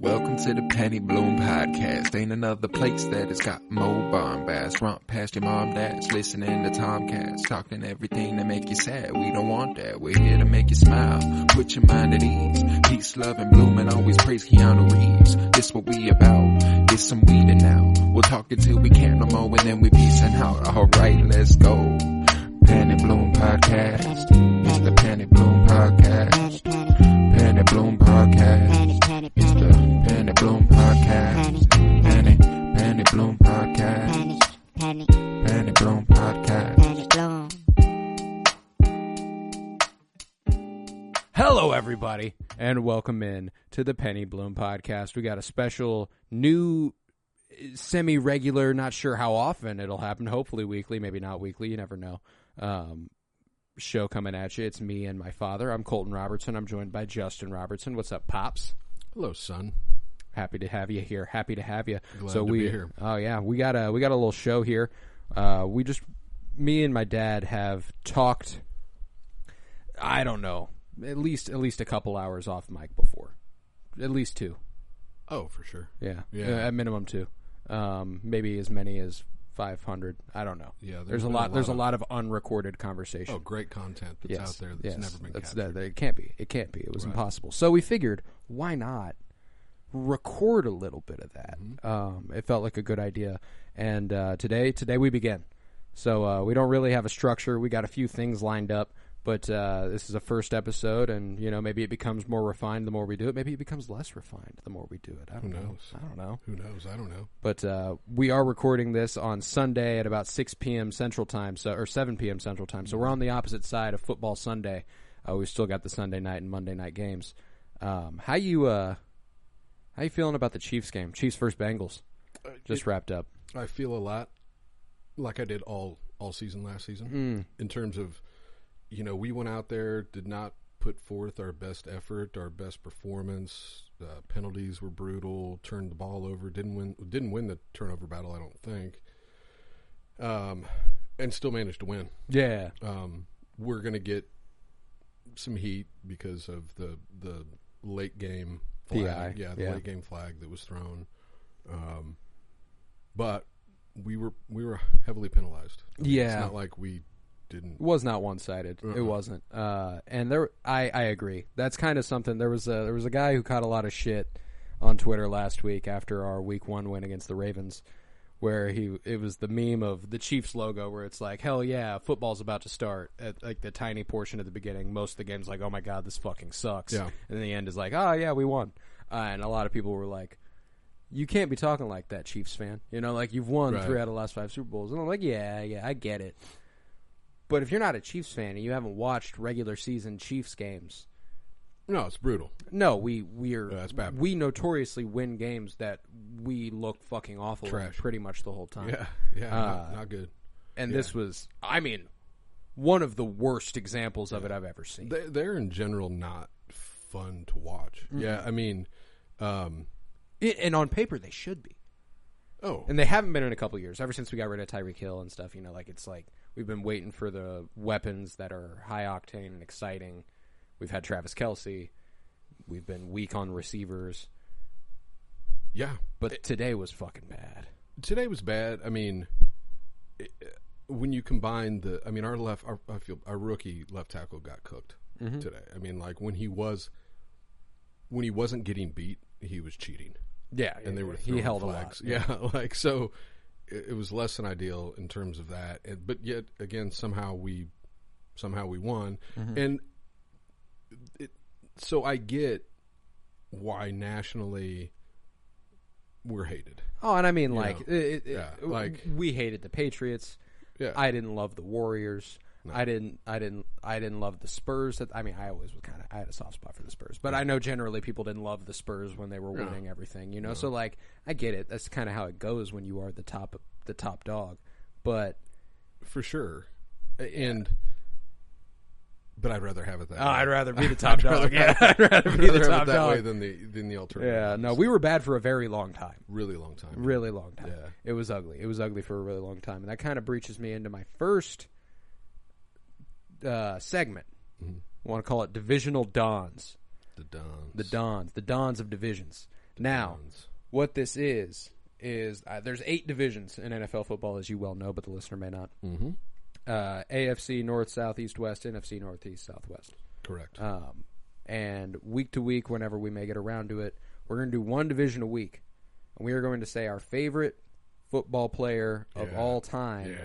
Welcome to the Penny Bloom Podcast. Ain't another place that has got more bombast. Romp past your mom, dad's listening to Tomcats. Talking everything that make you sad. We don't want that. We're here to make you smile. Put your mind at ease. Peace, love, and bloom, and always praise Keanu Reeves. This what we about. This some weeding now. We'll talk until we can't no more, and then we peacing out. Alright, let's go. Penny Bloom Podcast. It's the Penny Bloom Podcast. Penny Bloom Podcast. It's the Penny Bloom Podcast. Penny Bloom Podcast. Penny Bloom Podcast. Hello, everybody, and welcome in to the Penny Bloom Podcast. We got a special new semi-regular, not sure how often it'll happen, hopefully weekly, maybe not weekly, you never know, show coming at you. It's me and my father. I'm Colton Robertson. I'm joined by Justin Robertson. What's up, Pops? Hello, son. Happy to have you here. Happy to have you. Glad to be here. Oh yeah, we got a little show here. Me and my dad have talked. I don't know, at least a couple hours off mic before, at least two. Oh, for sure. Yeah. At minimum two. Maybe as many as 500. I don't know. Yeah, there's a lot of unrecorded conversation. Oh, great content that's out there that's never been captured. It can't be. It was impossible. So we figured, why not record a little bit of that? Mm-hmm. It felt like a good idea. And today we begin. So we don't really have a structure. We got a few things lined up. But this is a first episode, and maybe it becomes more refined the more we do it. Maybe it becomes less refined the more we do it. Who knows? I don't know. Who knows? I don't know. But we are recording this on Sunday at about 6 p.m. Central Time, or 7 p.m. Central Time. So we're on the opposite side of football Sunday. We've still got the Sunday night and Monday night games. How you feeling about the Chiefs game? Chiefs versus Bengals just wrapped up. I feel a lot like I did all season last season in terms of. We went out there, did not put forth our best effort, our best performance. Penalties were brutal. Turned the ball over. Didn't win the turnover battle, I don't think. And still managed to win. Yeah. We're going to get some heat because of the late game flag. Late game flag that was thrown. But we were heavily penalized. It's not like we. Was not one-sided. It wasn't. And I agree. That's kind of something. There was a guy who caught a lot of shit on Twitter last week after our Week 1 win against the Ravens, where it was the meme of the Chiefs logo where it's like, hell yeah, football's about to start at like the tiny portion at the beginning. Most of the game's like, oh my god, this fucking sucks. Yeah. And then the end is like, oh yeah, we won. And a lot of people were like, you can't be talking like that, Chiefs fan. Like you've won 3 out of the last 5 Super Bowls. And I'm like, yeah, I get it. But if you're not a Chiefs fan and you haven't watched regular season Chiefs games, no, it's brutal. No, we're that's bad. We notoriously win games that we look fucking awful Trash. Pretty much the whole time. Yeah, not good. And this was, one of the worst examples of it I've ever seen. They're in general not fun to watch. Mm-hmm. Yeah, and on paper they should be. Oh, and they haven't been in a couple years. Ever since we got rid of Tyreek Hill and stuff, it's like we've been waiting for the weapons that are high octane and exciting. We've had Travis Kelce. We've been weak on receivers. Yeah, but today was fucking bad. Today was bad. When you combine our rookie left tackle got cooked today. When he wasn't getting beat, he was cheating. Yeah, and they were he held flags. A lot. So it was less than ideal in terms of that. But yet again, somehow we won, and so I get why nationally we're hated. Oh, and we hated the Patriots. Yeah, I didn't love the Warriors. No. I didn't love the Spurs. I always was I had a soft spot for the Spurs, but I know generally people didn't love the Spurs when they were winning everything, No. So I get it. That's kind of how it goes when you are the top dog. But for sure, but I'd rather have it that way. I'd rather be the top dog. Yeah, I'd rather be the top that dog way than the alternative. Yeah, no, we were bad for a very long time. Really long time. Really long time. Yeah, it was ugly. It was ugly for a really long time, and that kind of breaches me into my first segment. I want to call it Divisional Dons. The Dons. The Dons of divisions. Now, what this is there's 8 divisions in NFL football, as you well know, but the listener may not. Mm-hmm. AFC North, South, East, West, NFC North, East, Southwest. Correct. And week to week, whenever we may get around to it, we're going to do one division a week. And we are going to say our favorite football player of all time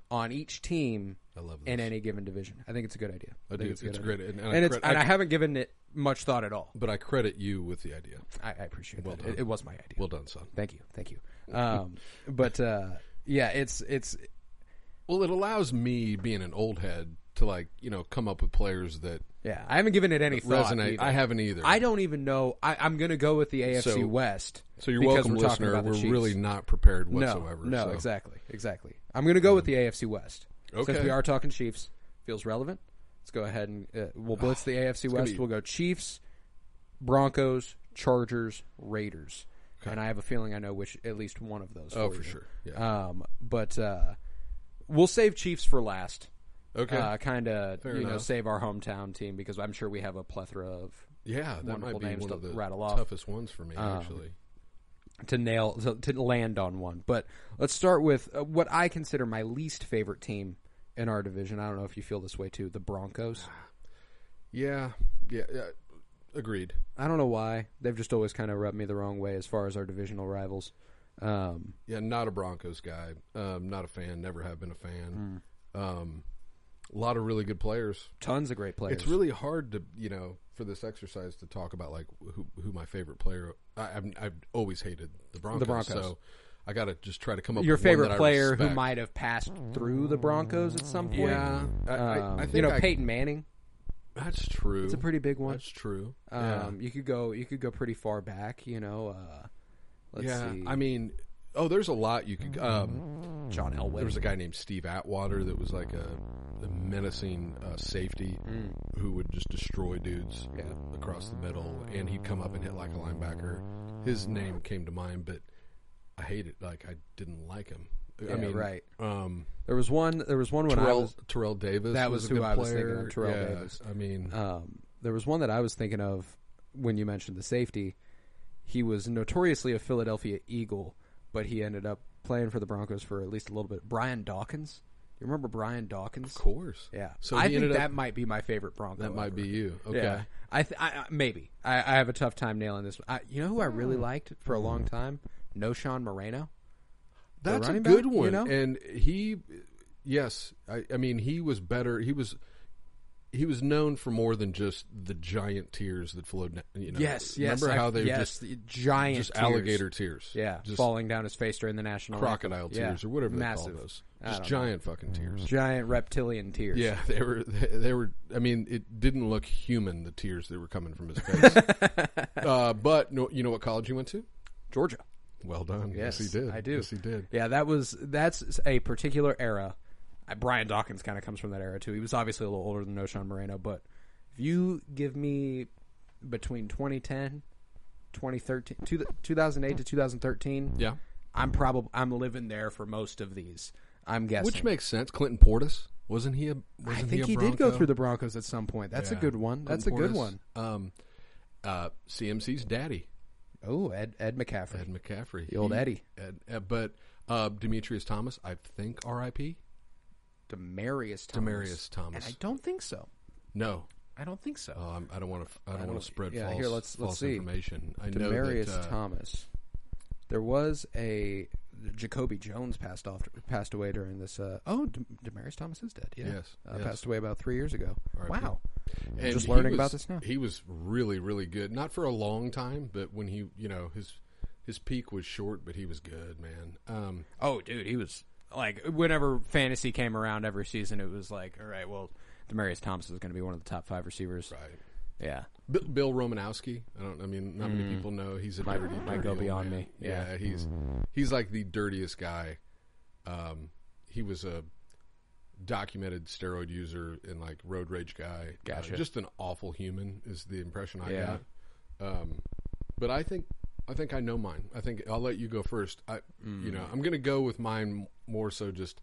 on each team in any given division. I think it's a good idea. I do. It's great. And I haven't given it much thought at all. But I credit you with the idea. I appreciate that. It was my idea. Well done, son. Thank you. It's... Well, it allows me, being an old head, to come up with players that I haven't given it any thought. Resonate. I haven't either. I don't even know. I'm going to go with the AFC West. So you're welcome, listener. We're really not prepared whatsoever. No, exactly. I'm going to go with the AFC West. Okay. Since we are talking Chiefs, feels relevant. Let's go ahead and we'll blitz the AFC West. We'll go Chiefs, Broncos, Chargers, Raiders. Okay. And I have a feeling I know which at least one of those. Oh, for sure. Yeah. But we'll save Chiefs for last. Okay. Kind of, save our hometown team because I'm sure we have a plethora of that might be names one to of the rattle off. toughest ones for me, actually. To land on one. But let's start with what I consider my least favorite team in our division. I don't know if you feel this way too. The Broncos. Yeah. Agreed. I don't know why. They've just always kind of rubbed me the wrong way as far as our divisional rivals. Not a Broncos guy. Not a fan. Never have been a fan. A lot of really good players. Tons of great players. It's really hard to, for this exercise to talk about who my favorite player. I've always hated the Broncos. So I got to just try to come up your with favorite one that player I respect. who might have passed through the Broncos at some point. Yeah, I think Peyton Manning. That's true. It's a pretty big one. That's true. You could go pretty far back. Let's see. I mean, there's a lot you could. John Elway. There was a guy named Steve Atwater that was like a menacing safety who would just destroy dudes across the middle, and he'd come up and hit like a linebacker. His name came to mind, but I hated. I didn't like him. Yeah, I mean, right. There was one when Terrell Davis. That was a who good I was player. thinking of. Terrell Davis. I mean, there was one that I was thinking of when you mentioned the safety. He was notoriously a Philadelphia Eagle, but he ended up playing for the Broncos for at least a little bit. Brian Dawkins. You remember Brian Dawkins? Of course. Yeah. So I think that might be my favorite Bronco. That might be you. Okay. Yeah. I maybe. I have a tough time nailing this. You know who I really liked for a long time? Noshawn Moreno. That's a good one. And he, yes, I mean, he was better. He was known for more than just the giant tears that flowed. Yes. Remember how they just giant, just tears. alligator tears. Yeah, just falling down his face during the national crocodile anthem. tears or whatever Massive. they call those. Just giant fucking tears. Giant reptilian tears. Yeah, they were. I mean, it didn't look human. The tears that were coming from his face. But you know what college he went to? Georgia. Well done. Yes, he did. I do. Yes, he did. Yeah, that's a particular era. Brian Dawkins kind of comes from that era too. He was obviously a little older than Noshawn Moreno, but if you give me between 2010, 2013, 2008 to 2013, yeah, I'm living there for most of these. I'm guessing, which makes sense. Clinton Portis wasn't he? I think he did go through the Broncos at some point. That's a good one. That's a good one. CMC's daddy. Oh, Ed McCaffrey. Ed McCaffrey. The old Eddie. But Demetrius Thomas, I think R.I.P. Demarius Thomas. And I don't think so. No. I don't think so. I don't want to spread false, here, let's false see. information. I Demarius know that, Thomas. There was a Jacoby Jones passed away during this. Demarius Thomas is dead. Yeah. Yes, passed away about 3 years ago. R.I.P. Wow. And just learning about this now. He was really, really good. Not for a long time, but when he, his peak was short, but he was good, man. Dude, he was like whenever fantasy came around every season, it was like, all right, well, Demarius Thomas is going to be one of the top 5 receivers. Right. Yeah. Bill Romanowski. Not many people know he's a dirty might go beyond man. me. Yeah, he's like the dirtiest guy. He was a documented steroid user and like road rage guy. Gotcha. Just an awful human is the impression I got. But I think I know mine. I think I'll let you go first. I'm going to go with mine more so just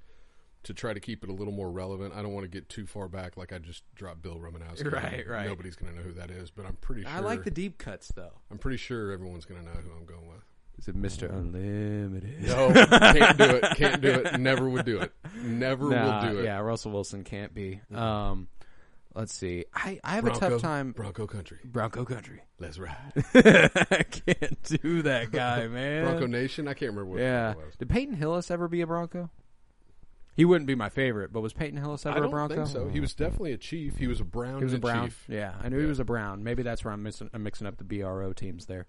to try to keep it a little more relevant, I don't want to get too far back. Like I just dropped Bill Romanowski. Right. Nobody's going to know who that is, but I'm pretty sure. I like the deep cuts, though. I'm pretty sure everyone's going to know who I'm going with. Is it Mr. Unlimited? No, can't do it. Can't do it. Never would do it. Never will do it. Yeah, Russell Wilson can't be. Let's see. I have a tough time. Bronco country. Let's ride. I can't do that guy, man. Bronco Nation. I can't remember what it was. Did Peyton Hillis ever be a Bronco? He wouldn't be my favorite, but was Peyton Hillis ever a Bronco? I don't think so. He was definitely a Chief. He was a Brown. He was a Brown. Chief. Yeah, I knew he was a Brown. Maybe that's where I'm mixing up the BRO teams there.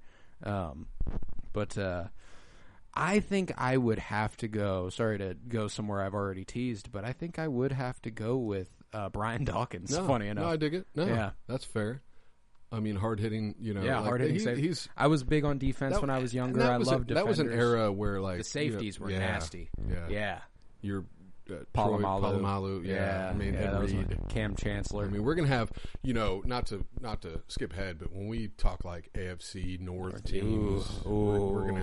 But I think I would have to go. Sorry to go somewhere I've already teased, but I think I would have to go with Brian Dawkins. Funny enough. No, I dig it. No, that's fair. I mean, hard hitting. Hard hitting. I was big on defense when I was younger. I loved defenders. That was an era where like the safeties were nasty. Yeah. You're Palomalu. Yeah. I mean, Ed Reed. Cam Chancellor. I mean, we're gonna have not to skip ahead, but when we talk like AFC North teams, we're gonna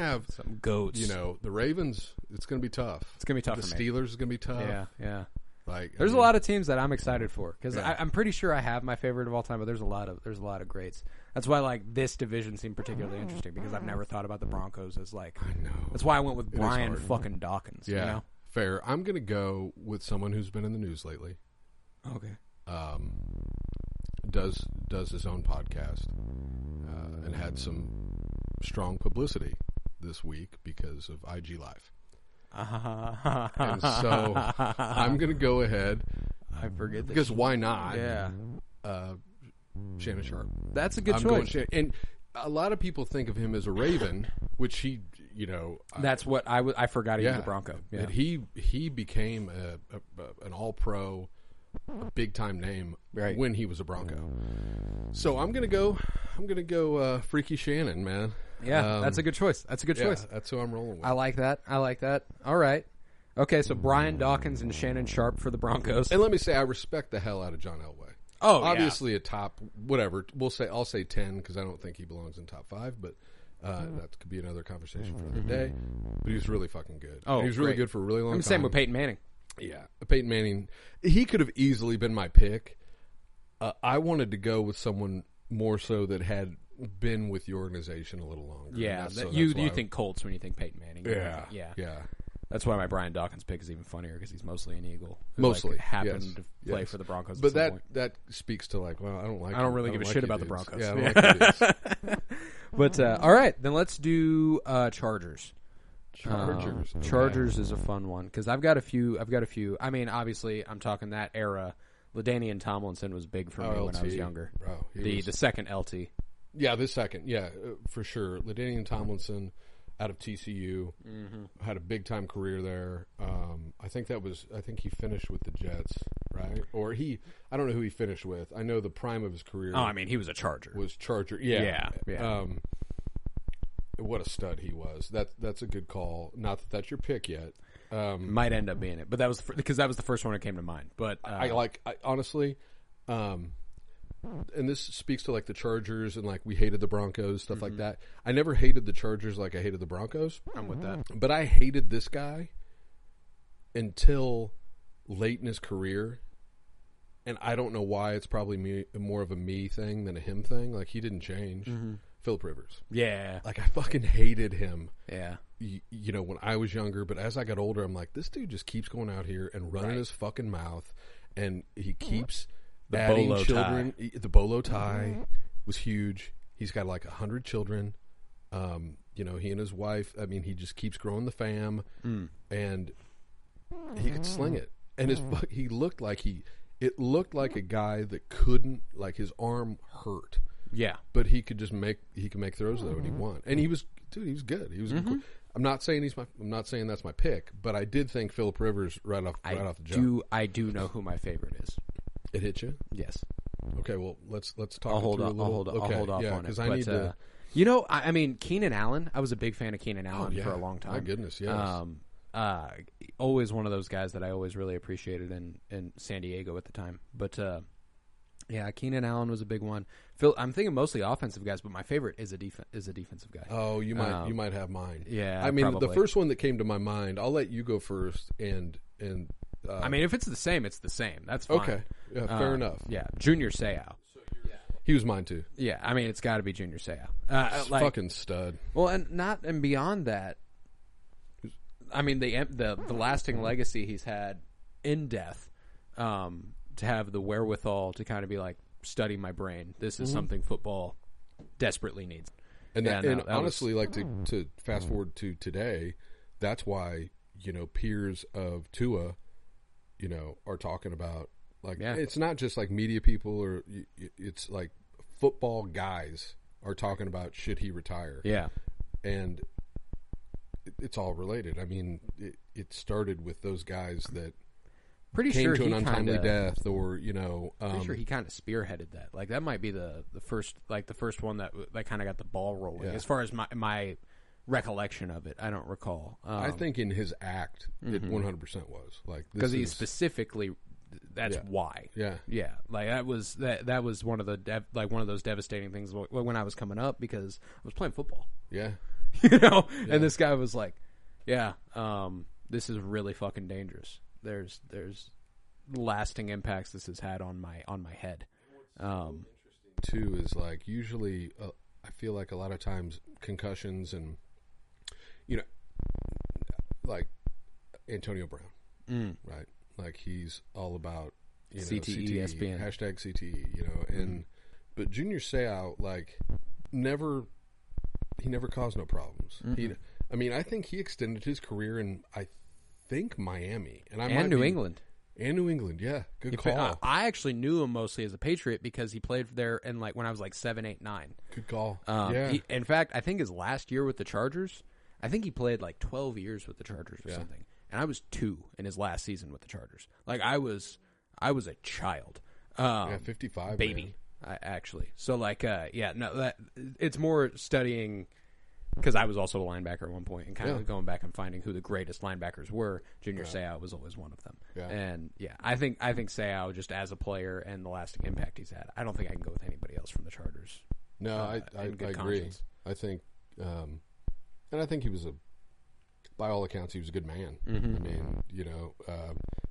have some goats. The Ravens. It's gonna be tough. It's gonna be tough. The for Steelers is gonna be tough. Yeah. Like there's a lot of teams that I'm excited for because I'm pretty sure I have my favorite of all time, but there's a lot of greats. That's why like this division seemed particularly interesting because I've never thought about the Broncos as like. I know. That's why I went with Brian fucking Dawkins. Yeah. You know? Fair. I'm going to go with someone who's been in the news lately. Okay. Does his own podcast and had some strong publicity this week because of IG Live. And so I'm going to go ahead. I forget that because why not? Yeah. Shannon Sharp. That's a good choice. And a lot of people think of him as a Raven, which he. That's what I forgot he was a Bronco. Yeah. He became an all-pro, big time name when he was a Bronco. So I'm gonna go Freaky Shannon, man. Yeah, that's a good choice. That's who I'm rolling with. I like that. All right. Okay, so Brian Dawkins and Shannon Sharp for the Broncos. And let me say, I respect the hell out of John Elway. Oh, obviously a top whatever. I'll say 10 because I don't think he belongs in top 5, but. That could be another conversation for another day. But he was really fucking good. Oh, he was really good for a really long time. Same with Peyton Manning. Yeah, Peyton Manning. He could have easily been my pick. I wanted to go with someone more so that had been with the organization a little longer. Yeah, you think Colts when you think Peyton Manning. Yeah. That's why my Brian Dawkins pick is even funnier because he's mostly an Eagle. Mostly happened to play for the Broncos. But at some point. that speaks to like, well, I don't really give a shit about the Broncos. Yeah, I don't like the But all right, then let's do Chargers. Chargers is a fun one because I've got a few. I mean, obviously, I'm talking that era. LaDainian Tomlinson was big for me when I was younger. Bro, the second LT. Yeah, the second. Yeah, for sure. LaDainian Tomlinson. Out of TCU, had a big time career there. I think he finished with the Jets, right? Or I don't know who he finished with. I know the prime of his career. Oh, I mean, he was a Charger. Yeah. What a stud he was. That's a good call. Not that that's your pick yet. Might end up being it, but that was because that was the first one that came to mind. But I honestly. And this speaks to like the Chargers and like we hated the Broncos, stuff like that. I never hated the Chargers like I hated the Broncos. I'm with that. But I hated this guy until late in his career. And I don't know why. It's probably more of a me thing than a him thing. Like he didn't change. Phillip Rivers. Yeah. Like I fucking hated him. Yeah. When I was younger. But as I got older, I'm like, this dude just keeps going out here and running his fucking mouth. And he keeps... adding children. The bolo tie was huge. He's got like 100 children. He and his wife. I mean, he just keeps growing the fam, and he could sling it. And it looked like a guy that couldn't, like his arm hurt. Yeah, but he could make throws though, and he won. And he was good. He was. I'm not saying that's my pick, but I did think Phillip Rivers right off the jump. I do know who my favorite is. It hit you? Yes. Okay, well, let's talk. I'll hold off on it. Because I need to. I mean, Keenan Allen. I was a big fan of Keenan Allen for a long time. My goodness, yes. Always one of those guys that I always really appreciated in San Diego at the time. But Yeah, Keenan Allen was a big one. I'm thinking mostly offensive guys, but my favorite is a defensive guy. Oh, you might have mine. Yeah, I mean, probably. the first one that came to my mind. I'll let you go first. I mean, if it's the same, it's the same. That's fine. Okay, yeah, fair enough. Yeah, Junior Seau. He was mine too. Yeah, I mean, it's got to be Junior Seau. Fucking stud. Well, and beyond that, I mean, the lasting legacy he's had in death, to have the wherewithal to kind of be like, study my brain. This is something football desperately needs. And honestly, like to fast forward to today, that's why peers of Tua, are talking about it's not just like media people or it's like football guys are talking about should he retire? Yeah, and it's all related. I mean, it started with those guys that pretty came sure to he an untimely death, or pretty sure he kind of spearheaded that. Like that might be the first one that kind of got the ball rolling. Yeah. As far as my recollection of it, I don't recall. I think in his act, it 100% was like because he specifically. That's why. Yeah. Yeah. Like that was one of the one of those devastating things when I was coming up because I was playing football. Yeah. And this guy was like, "Yeah, this is really fucking dangerous. There's lasting impacts this has had on my head." Too is like usually I feel like a lot of times concussions and like Antonio Brown, right? Like he's all about CTE, ESPN. hashtag CTE, but Junior Seau he never caused no problems. I think he extended his career in Miami and New England. And New England, yeah, good call. I actually knew him mostly as a Patriot because he played there in when I was 7, 8, 9. Good call. In fact, I think his last year with the Chargers, I think he played 12 years with the Chargers or something. And I was 2 in his last season with the Chargers. Like I was a child. 55 baby, actually. So it's more studying because I was also a linebacker at one point and kind of going back and finding who the greatest linebackers were. Junior Seau was always one of them. Yeah. And I think Seau just as a player and the lasting impact he's had. I don't think I can go with anybody else from the Chargers. No, I agree. I think, and I think he was by all accounts, he was a good man. Mm-hmm. I mean,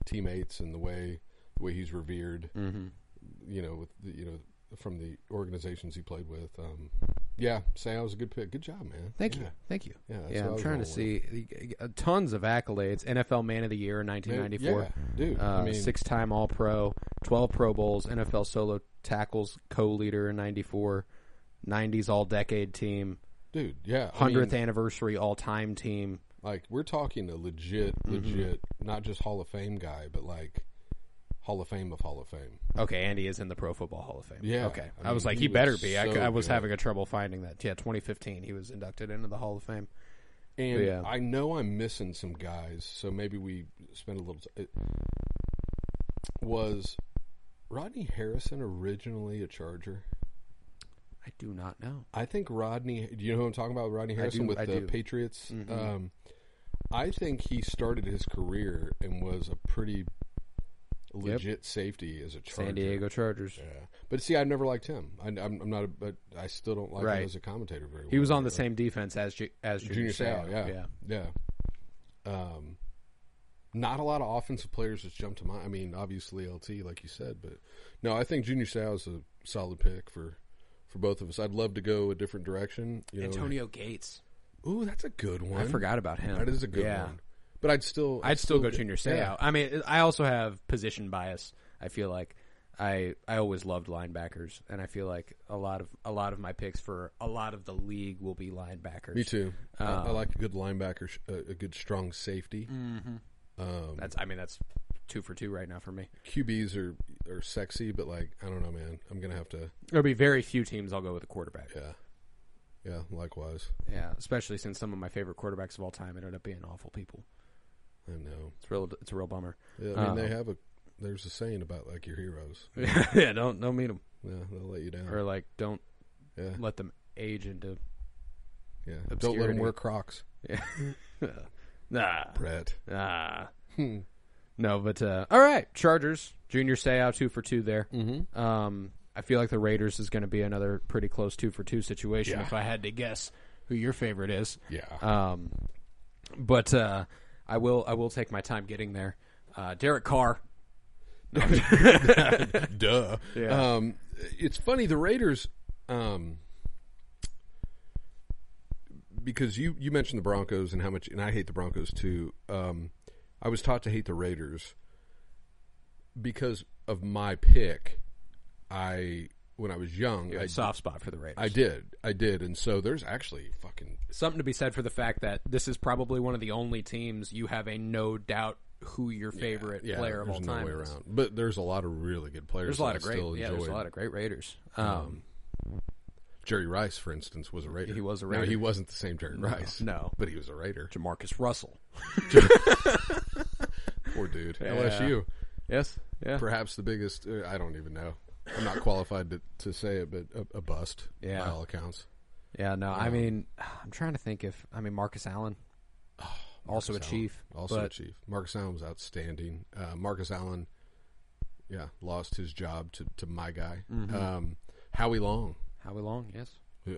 teammates and the way he's revered, from the organizations he played with. Seau was a good pick. Good job, man. Thank you. Yeah, I'm trying to see tons of accolades. NFL Man of the Year in 1994. Yeah, dude. 6-time All-Pro, 12 Pro Bowls, NFL solo tackles co-leader in 94, 90s All-Decade team. Dude, yeah. 100th anniversary all-time team. Like, we're talking a legit, not just Hall of Fame guy, but Hall of Fame of Hall of Fame. Okay, and he is in the Pro Football Hall of Fame. Yeah. Okay. I was like, he better be. I was having a trouble finding that. Yeah, 2015, he was inducted into the Hall of Fame. And I know I'm missing some guys, so maybe we spend a little time. Was Rodney Harrison originally a Charger? I do not know. I think Rodney. Do you know who I'm talking about? Rodney Harrison with the Patriots. Mm-hmm. I think he started his career and was a pretty legit safety as a Charger. San Diego Chargers. Yeah, but see, I never liked him. I'm not, but I still don't like him as a commentator very well. He was on the same defense as Junior Seau. Yeah. Not a lot of offensive players just jump to mind. I mean, obviously LT, like you said, but no, I think Junior Seau is a solid pick for both of us. I'd love to go a different direction. Antonio Gates. Ooh, that's a good one. I forgot about him. That is a good one. But I'd still go Junior Seau. Yeah. I mean, I also have position bias. I feel like I always loved linebackers, and I feel like a lot of my picks for a lot of the league will be linebackers. Me too. I like a good linebacker, a good strong safety. Mm-hmm. That's 2 for 2 right now for me. QBs are sexy, but I don't know, man. I'm gonna have to. There'll be very few teams I'll go with a quarterback. Yeah, likewise. Yeah, especially since some of my favorite quarterbacks of all time ended up being awful people. I know. It's a real bummer. Yeah, I mean, there's a saying about your heroes. Yeah, don't meet them. Yeah, they'll let you down. Or don't let them age into obscurity. Don't let them wear Crocs. Yeah. Nah. Brett. Nah. No, but all right, Chargers. Junior Seau 2 for 2 there. Mm-hmm. I feel like the Raiders is going to be another pretty close 2 for 2 situation. Yeah. If I had to guess who your favorite is, Yeah. But I will take my time getting there. Derek Carr. Duh. Yeah. It's funny, the Raiders, because you mentioned the Broncos and how much, and I hate the Broncos too. I was taught to hate the Raiders because of my pick. When I was young, You had a soft spot for the Raiders. I did, and so there's actually fucking Something to be said for the fact that this is probably one of the only teams you have a no doubt who your favorite player of all time no way is. around. But there's a lot of really good players. There's a lot of that I great, still yeah. There's a enjoyed. lot of great Raiders. Jerry Rice, for instance, was a Raider. He was a No, Raider. he wasn't the same Jerry Rice. No. But he was a Raider. Jamarcus Russell. Poor dude. Yeah. LSU. Yes. Yeah. Perhaps the biggest, I don't even know. I'm not qualified to say it, but a bust Yeah. by all accounts. Yeah. No. I mean, I'm trying to think if Marcus Allen. Also a Marcus Chief. Allen. Also a Chief. Marcus Allen was outstanding. Marcus Allen, lost his job to my guy. Mm-hmm. Howie Long. Howie Long. Yes.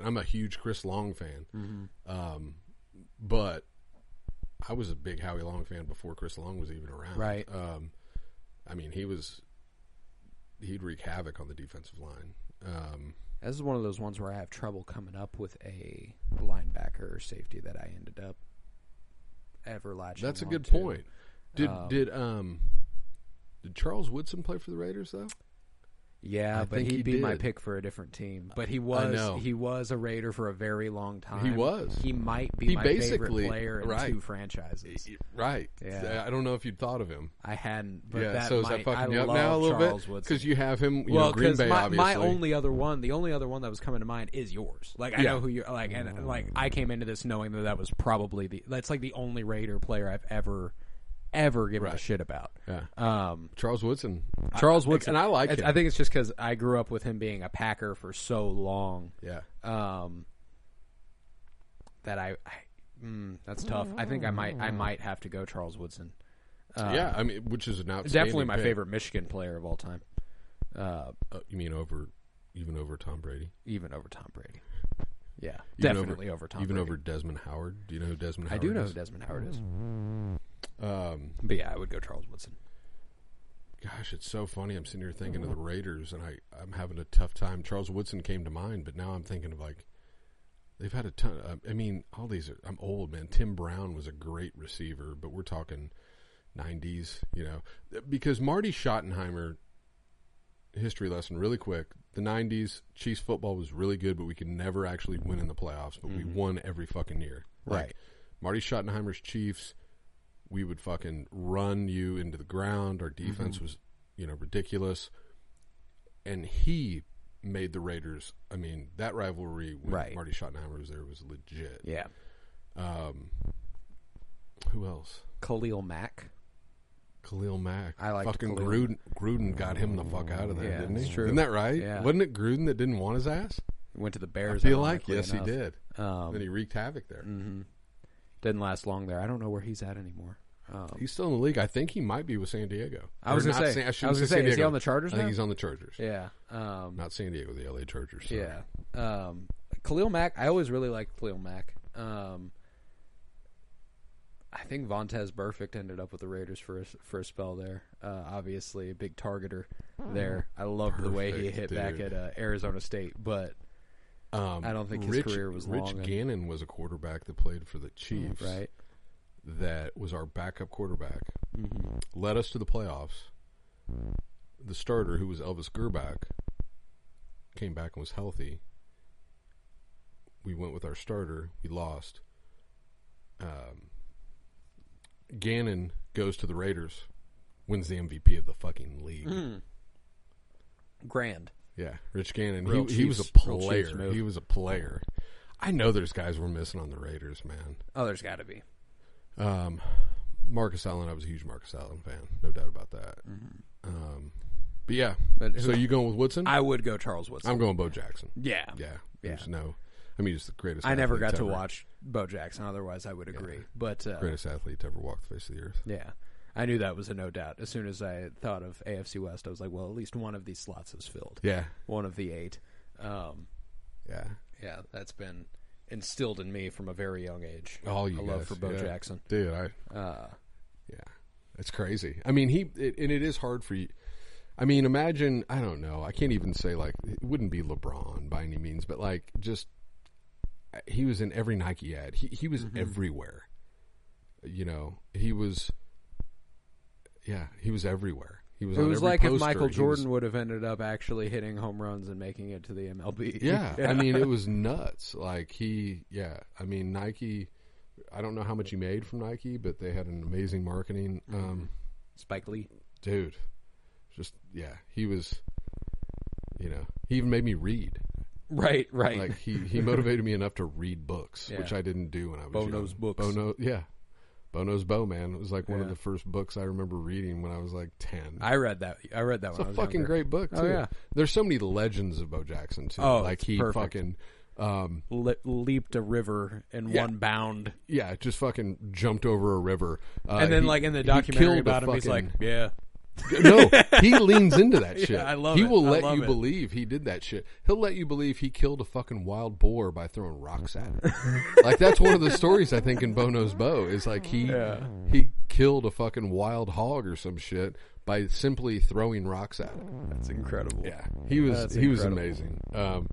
I'm a huge Chris Long fan. Mm-hmm. But I was a big Howie Long fan before Chris Long was even around. Right. I mean, he'd wreak havoc on the defensive line. This is one of those ones where I have trouble coming up with a linebacker or safety that I ended up ever latching That's a on good to. point. Did Charles Woodson play for the Raiders though? Yeah, I but think he'd he be my did. pick for a different team. But he know. was a Raider for a very long time. He was. He might be He my basically- favorite player in right. 2 franchises. Right. Yeah. I don't know if you'd thought of him. I hadn't. But Yeah. that So is might, that fucking I you up love now a little Charles bit? Woodson. Because you have him. Well, Green Bay, my obviously. only other one, the only other one that was coming to mind is yours. Like I know who you're like, and like I came into this knowing that was probably that's like the only Raider player I've ever given a shit about. Yeah. Charles Woodson. Charles Woodson, and I like him. I think it's just because I grew up with him being a Packer for so long. Yeah. That that's tough. I think I might have to go Charles Woodson. Yeah. I mean, which is an outstanding Definitely my pick. favorite Michigan player of all time. You mean even over Tom Brady? Even over Tom Brady. Yeah, Even definitely over Tom Even Brady. over Desmond Howard. Do you know who Desmond I Howard do know is? who Desmond Howard is. But yeah, I would go Charles Woodson. Gosh, it's so funny. I'm sitting here thinking of the Raiders, and I'm having a tough time. Charles Woodson came to mind, but now I'm thinking of like they've had a ton. I mean, all these. I'm old, man. Tim Brown was a great receiver, but we're talking 90s, because Marty Schottenheimer. History lesson, really quick. The 90s, Chiefs football was really good, but we could never actually win in the playoffs. But we won every fucking year. Right. Marty Schottenheimer's Chiefs, we would fucking run you into the ground. Our defense was, ridiculous. And he made the Raiders. I mean, that rivalry when Marty Schottenheimer was there was legit. Yeah. Who else? Khalil Mack. Khalil Mack. I like fucking Khalil. Gruden got him the fuck out of there, Yeah, didn't he? it's true. Isn't that right? Yeah. Wasn't it Gruden that didn't want his ass? Went to the I Bears. feel like ironically yes, enough. he did. Then he wreaked havoc there. Didn't last long there. I don't know where he's at anymore. He's still in the league. I think he might be with San Diego. I was Or going to not say. San- I was shouldn't going to say say. San Is he Diego. on the Chargers I now? think he's on the Chargers. Yeah. Not San Diego, the LA Chargers. Sorry. Yeah. Khalil Mack. I always really liked Khalil Mack. I think Vontaze Burfict ended up with the Raiders for a spell there. Obviously, a big targeter there. I loved the way he Perfect, hit back dude. at Arizona State, but I don't think his career was long. Rich Gannon was a quarterback that played for the Chiefs. Right. That was our backup quarterback. Led us to the playoffs. The starter, who was Elvis Gerbach, came back and was healthy. We went with our starter. We lost. Gannon goes to the Raiders, wins the MVP of the fucking league. Grand. Yeah, Rich Gannon. Real He was a Chiefs- real Chiefs player. move. He was a player. I know there's guys we're missing on the Raiders, man. Oh, there's got to be. Marcus Allen, I was a huge Marcus Allen fan, no doubt about that. But yeah, But so you going with Woodson? I would go Charles Woodson. I'm going Bo Jackson. Yeah. Yeah, there's no. I mean, he's the greatest. I never athlete got to ever. watch Bo Jackson. Otherwise, I would agree. But Greatest athlete to ever walk the face of the earth. yeah, I knew that was a no doubt. As soon as I thought of AFC West, I was like, well, at least one of these slots is filled. Yeah. One of the 8. Yeah. Yeah, that's been instilled in me from a very young age. All you a love for Bo Jackson. Dude, yeah. It's crazy. I mean, and it is hard for you. I mean, imagine, I don't know, I can't even say, like, it wouldn't be LeBron by any means, but, like, just, he was in every Nike ad. He was everywhere. You know, he was everywhere. He was. It was every like poster. if Michael Jordan would have ended up actually hitting home runs and making it to the MLB. Yeah, I mean, it was nuts. Like, I mean, Nike, I don't know how much he made from Nike, but they had an amazing marketing. Spike Lee. Dude. Just, he was, he even made me read. Right. Like, he motivated me enough to read books, which I didn't do when I was Bo young. knows books. Bo Knows Bo, man. It was like one of the first books I remember reading when I was like 10. I read that when I was It's a fucking great book, too. Oh, yeah. There's so many legends of Bo Jackson, too. Oh, like, he perfect. fucking... leaped a river in one bound. Yeah, just fucking jumped over a river. And then, like, in the documentary about him, he's like, No, he leans into that shit. I love he it. will let you believe he did that shit. He'll let you believe he killed a fucking wild boar by throwing rocks at it. Like, that's one of the stories, I think, in Bo Knows Bo, is like he killed a fucking wild hog or some shit by simply throwing rocks at it. That's incredible. Yeah, he was amazing. All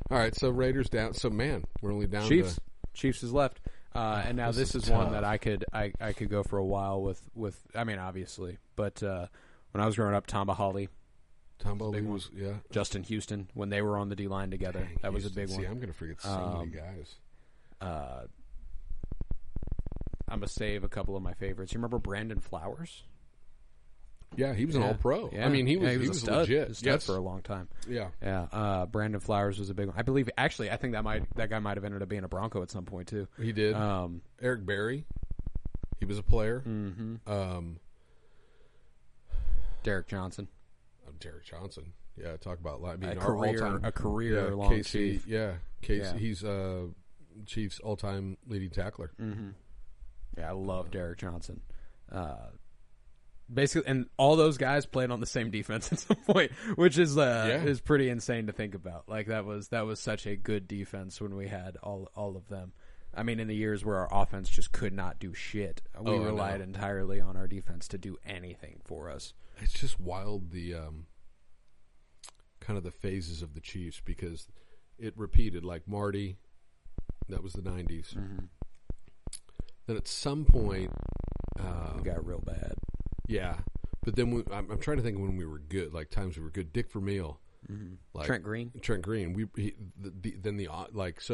right, so Raiders down. So, man, we're only down Chiefs. Chiefs is left. And now this is one that I could go for a while with I mean, obviously, but when I was growing up, Tamba Hawley was Justin Houston, when they were on the D-line together. Dang, that was a big one. I'm going to forget so many guys. I'm going to save a couple of my favorites. You remember Brandon Flowers? Yeah, he was an all-pro. Yeah. I mean, he was a stud, legit. A stud for a long time. Yeah. Brandon Flowers was a big one. I believe, actually, I think that guy might have ended up being a Bronco at some point, too. He did. Eric Berry, he was a player. Mm-hmm. Derek Johnson. Derek Johnson. Yeah, talk about a career long Casey, Chief. Casey. Yeah. He's Chiefs all-time leading tackler. Mm-hmm. Yeah, I love Derek Johnson. Basically, and all those guys played on the same defense at some point, which is pretty insane to think about. Like, that was such a good defense when we had all of them. I mean, in the years where our offense just could not do shit, we relied entirely on our defense to do anything for us. It's just wild, the kind of the phases of the Chiefs, because it repeated. Like Marty, that was the 90s. Mm-hmm. Then at some point, it got real bad. Yeah, but then I'm trying to think of when we were good, like times we were good. Dick Vermeil, like Trent Green. So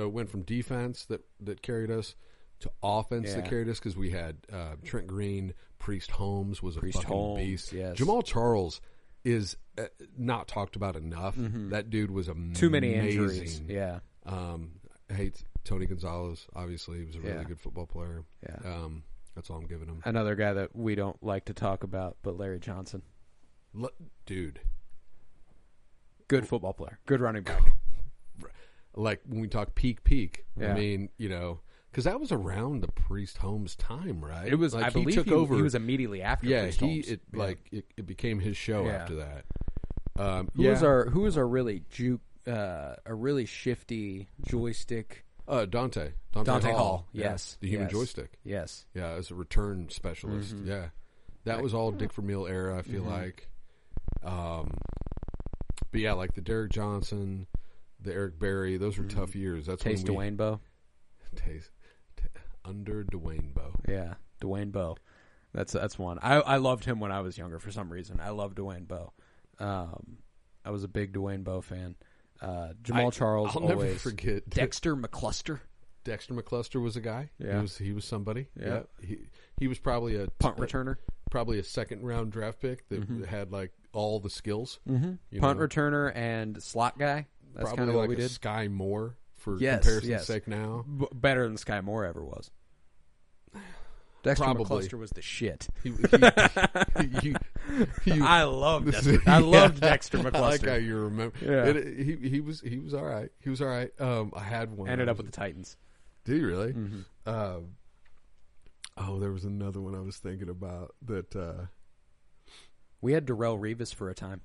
it went from defense that carried us to offense that carried us, because we had Trent Green, Priest Holmes was a fucking beast. Yes. Jamal Charles is not talked about enough. Mm-hmm. That dude was amazing. Too many injuries. Yeah. I hate Tony Gonzalez. Obviously, he was a really good football player. Yeah. That's all I'm giving him. Another guy that we don't like to talk about, but Larry Johnson. Dude. Good football player. Good running back. Like, when we talk peak, I mean, because that was around the Priest Holmes time, right? It was, like, I believe he took over. He was immediately after Priest Holmes. It became his show after that. Who was our really a really shifty joystick? Dante Hall. Yes. The human joystick. Yes. Yeah, as a return specialist. Mm-hmm. Yeah. That was all Dick Vermeil era, I feel like. But yeah, like the Derek Johnson, the Eric Berry, those were tough years. That's Dwayne Bowe. Under Dwayne Bowe. Yeah, Dwayne Bowe. That's one. I loved him when I was younger for some reason. I loved Dwayne Bowe. I was a big Dwayne Bowe fan. Jamal Charles, I'll always. never forget Dexter McCluster. Dexter McCluster was a guy. Yeah. He was somebody. Yeah. He was probably a punt returner. Probably a second-round draft pick that had, like, all the skills. Mm-hmm. Punt returner and slot guy. That's kind of what we did. Sky Moore, for comparison's sake now. Better than Sky Moore ever was. Dexter McCluster was the shit. I loved Dexter. I loved Dexter McCluster. I like how you remember. Yeah. He was all right. He was all right. I had one. Ended up with the Titans. Did he really? Mm-hmm. Oh, there was another one I was thinking about that. We had Darrelle Revis for a time.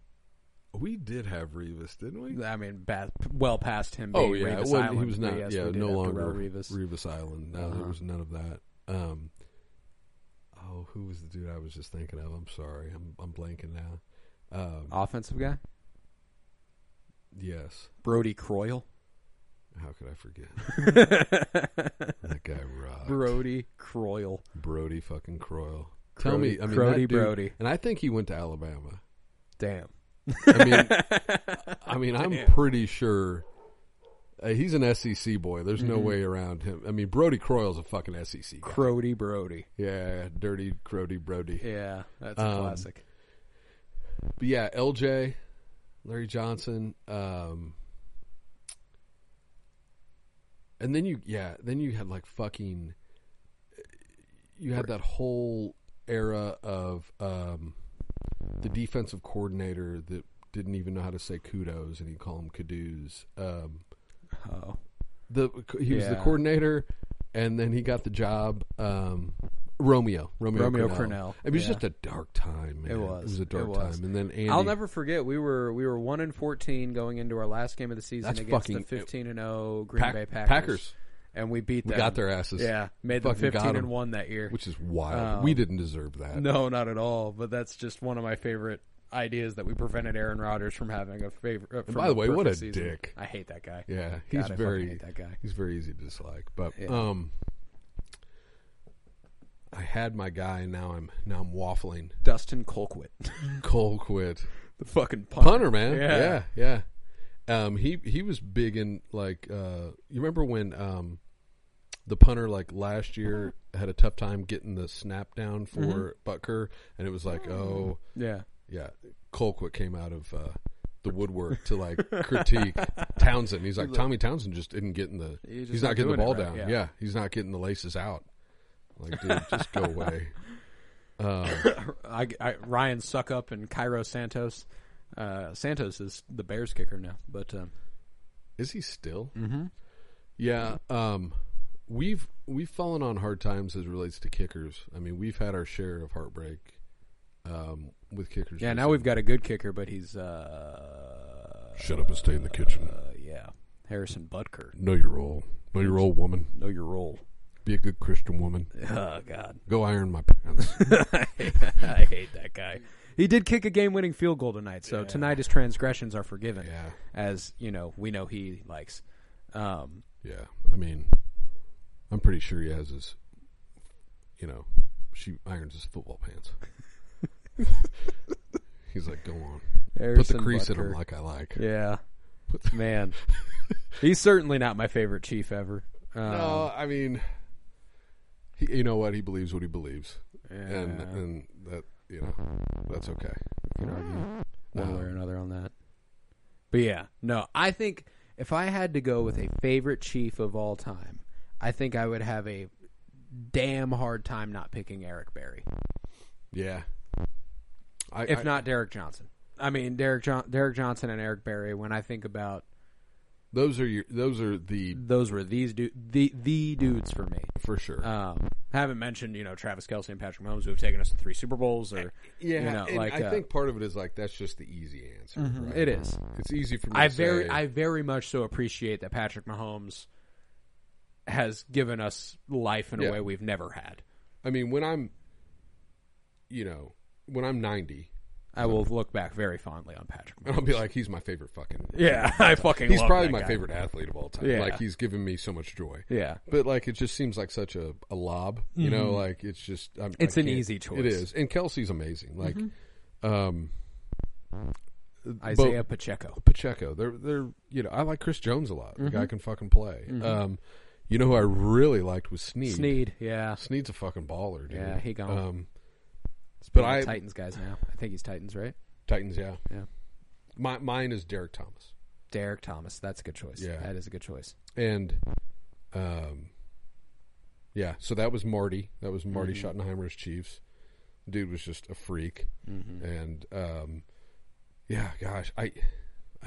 We did have Revis, didn't we? I mean, well past him being Revis Island. He was not. Yes, no longer Revis. Revis Island. No, there was none of that. Who was the dude I was just thinking of? I'm sorry, I'm blanking now. Offensive guy? Yes. Brody Croyle. How could I forget? That guy rocked. Brody Croyle. Brody fucking Croyle. Tell me, I mean, Crody Brody. And I think he went to Alabama. Damn. I mean, I'm pretty sure he's an SEC boy. There's no way around him. I mean, Brody Croyle's a fucking SEC guy. Crody Brody. Yeah, dirty Crody Brody. Yeah, that's a classic. But yeah, LJ, Larry Johnson, and then you had like fucking, you had that whole era of the defensive coordinator that didn't even know how to say kudos, and he'd call him kadoos. He was the coordinator, and then he got the job. Romeo Cornell. It was just a dark time, man. It was a dark time. And then Andy. I'll never forget. We were 1-14 going into our last game of the season against the 15-0 Green Bay Packers. And we beat them. We got their asses. Yeah, made them 15-1 that year, which is wild. We didn't deserve that. No, not at all. But that's just one of my favorite ideas that we prevented Aaron Rodgers from having a favorite. And by the way, what a season. Dick! I hate that guy. Yeah, God, he's I hate that guy. He's very easy to dislike. But I had my guy, and now I'm waffling. Dustin Colquitt. Colquitt, the fucking punter, man. Yeah. He was big in like you remember when the punter like last year had a tough time getting the snap down for Butker, and it was like yeah. Colquitt came out of the woodwork to like critique Townsend. He's like Tommy Townsend just didn't get in the. He's not getting the ball down. Yeah, he's not getting the laces out. Like, dude, just go away. Ryan Suckup and Cairo Santos. Santos is the Bears kicker now, but is he still? Mm-hmm. Yeah. We've fallen on hard times as it relates to kickers. I mean, we've had our share of heartbreak with kickers. Yeah, now we've got a good kicker, but he's shut up and stay in the kitchen. Yeah, Harrison Butker. Know your role. Know your role, woman. Know your role. Be a good Christian woman. Oh, God. Go iron my pants. I hate that guy. He did kick a game-winning field goal tonight, so tonight his transgressions are forgiven. Yeah. As, we know he likes. Yeah. I mean, I'm pretty sure he has his, she irons his football pants. He's like, go on. Harrison Put the crease Butker. in him like I like. Yeah. Man. He's certainly not my favorite Chief ever. No, I mean... you know what? He believes what he believes, and that that's okay. You can argue one way or another on that. But yeah, no. I think if I had to go with a favorite Chief of all time, I think I would have a damn hard time not picking Eric Berry. Yeah, if not Derek Johnson. I mean, Derek Johnson and Eric Berry. When I think about those were these the dudes for me, for sure. Haven't mentioned Travis Kelce and Patrick Mahomes, who have taken us to 3 Super Bowls, or I think part of it is like that's just the easy answer. Right? It is. It's easy for me. I very much so appreciate that Patrick Mahomes has given us life in a way we've never had. I mean, when I'm 90. I will look back very fondly on Patrick Mahomes. And I'll be like, he's my favorite fucking... Yeah, I fucking he's love probably that my guy. favorite athlete of all time. Yeah. Like, he's given me so much joy. Yeah. But, like, it just seems like such a lob. Like, it's just... It's an easy choice. It is. And Kelsey's amazing. Like, Isaiah Pacheco. They're I like Chris Jones a lot. The guy can fucking play. Who I really liked was Snead. Snead, yeah. Snead's a fucking baller, dude. Yeah, he gone. But Titans guys now. I think he's Titans, right? Titans, yeah. Yeah. Mine is Derek Thomas. Derek Thomas. That's a good choice. Yeah. That is a good choice. And, so that was Marty. That was Marty Schottenheimer's Chiefs. Dude was just a freak. And, gosh, I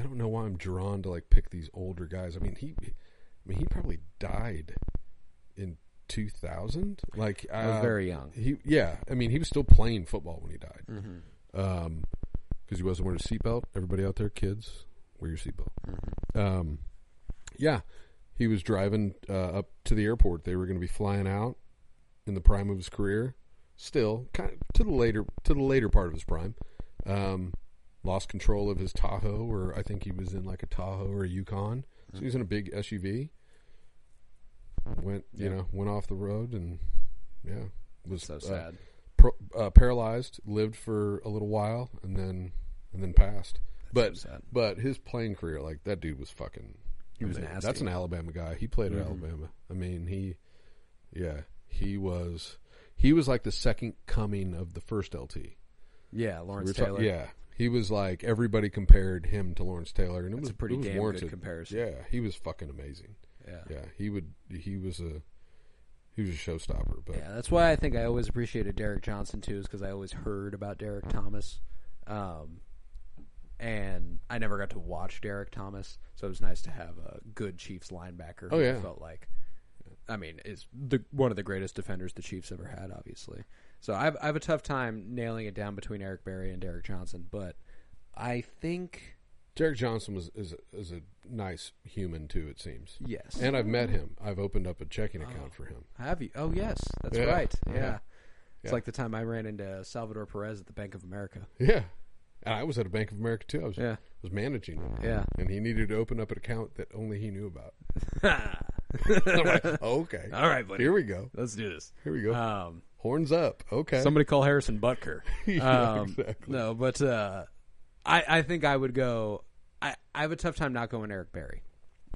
don't know why I'm drawn to, like, pick these older guys. I mean, he probably died in 2000. Like I was very young. He was still playing football when he died. Mm-hmm. Because he wasn't wearing a seatbelt. Everybody out there, kids, wear your seatbelt. Mm-hmm. He was driving up to the airport. They were going to be flying out in the prime of his career. Still, kind of to the later part of his prime. Lost control of his Tahoe, or I think he was in like a Tahoe or a Yukon. So he was in a big SUV. Went off the road, and was so sad. Paralyzed. Lived for a little while, and then passed. That's so sad. But his playing career, like that dude was fucking. He was nasty. That's an Alabama guy. He played at Alabama. I mean, he was like the second coming of the first LT. Yeah, Lawrence Taylor. He was like, everybody compared him to Lawrence Taylor, and it was a pretty damn warranted. good comparison. Yeah, he was fucking amazing. Yeah, he was a showstopper. But that's why I think I always appreciated Derek Johnson too, is because I always heard about Derek Thomas, and I never got to watch Derek Thomas, so it was nice to have a good Chiefs linebacker. Oh yeah, I felt like, I mean, is one of the greatest defenders the Chiefs ever had, obviously. So I have a tough time nailing it down between Eric Berry and Derek Johnson, but I think Derek Johnson is a nice human too. It seems. Yes, and I've met him. I've opened up a checking account for him. Have you? Oh yes, that's right. Yeah. It's like the time I ran into Salvador Perez at the Bank of America. Yeah, and I was at a Bank of America too. I was managing him. Yeah, and he needed to open up an account that only he knew about. I'm like, okay, all right, buddy. Here we go. Let's do this. Here we go. Horns up. Okay. Somebody call Harrison Butker. Exactly. No, but I think I would go. I have a tough time not going Eric Berry.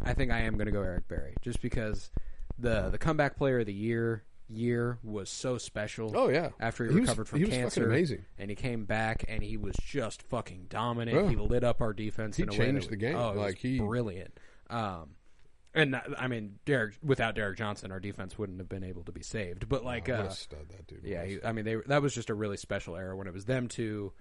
I think I am going to go Eric Berry just because the comeback player of the year was so special. Oh yeah, after he recovered from cancer, was fucking amazing, and he came back and he was just fucking dominant. Yeah. He lit up our defense. He in a changed way the game. Oh, it like was brilliant. And I mean, without Derek Johnson, our defense wouldn't have been able to be saved. But like, what a stud that dude was. I mean, that was just a really special era when it was them two,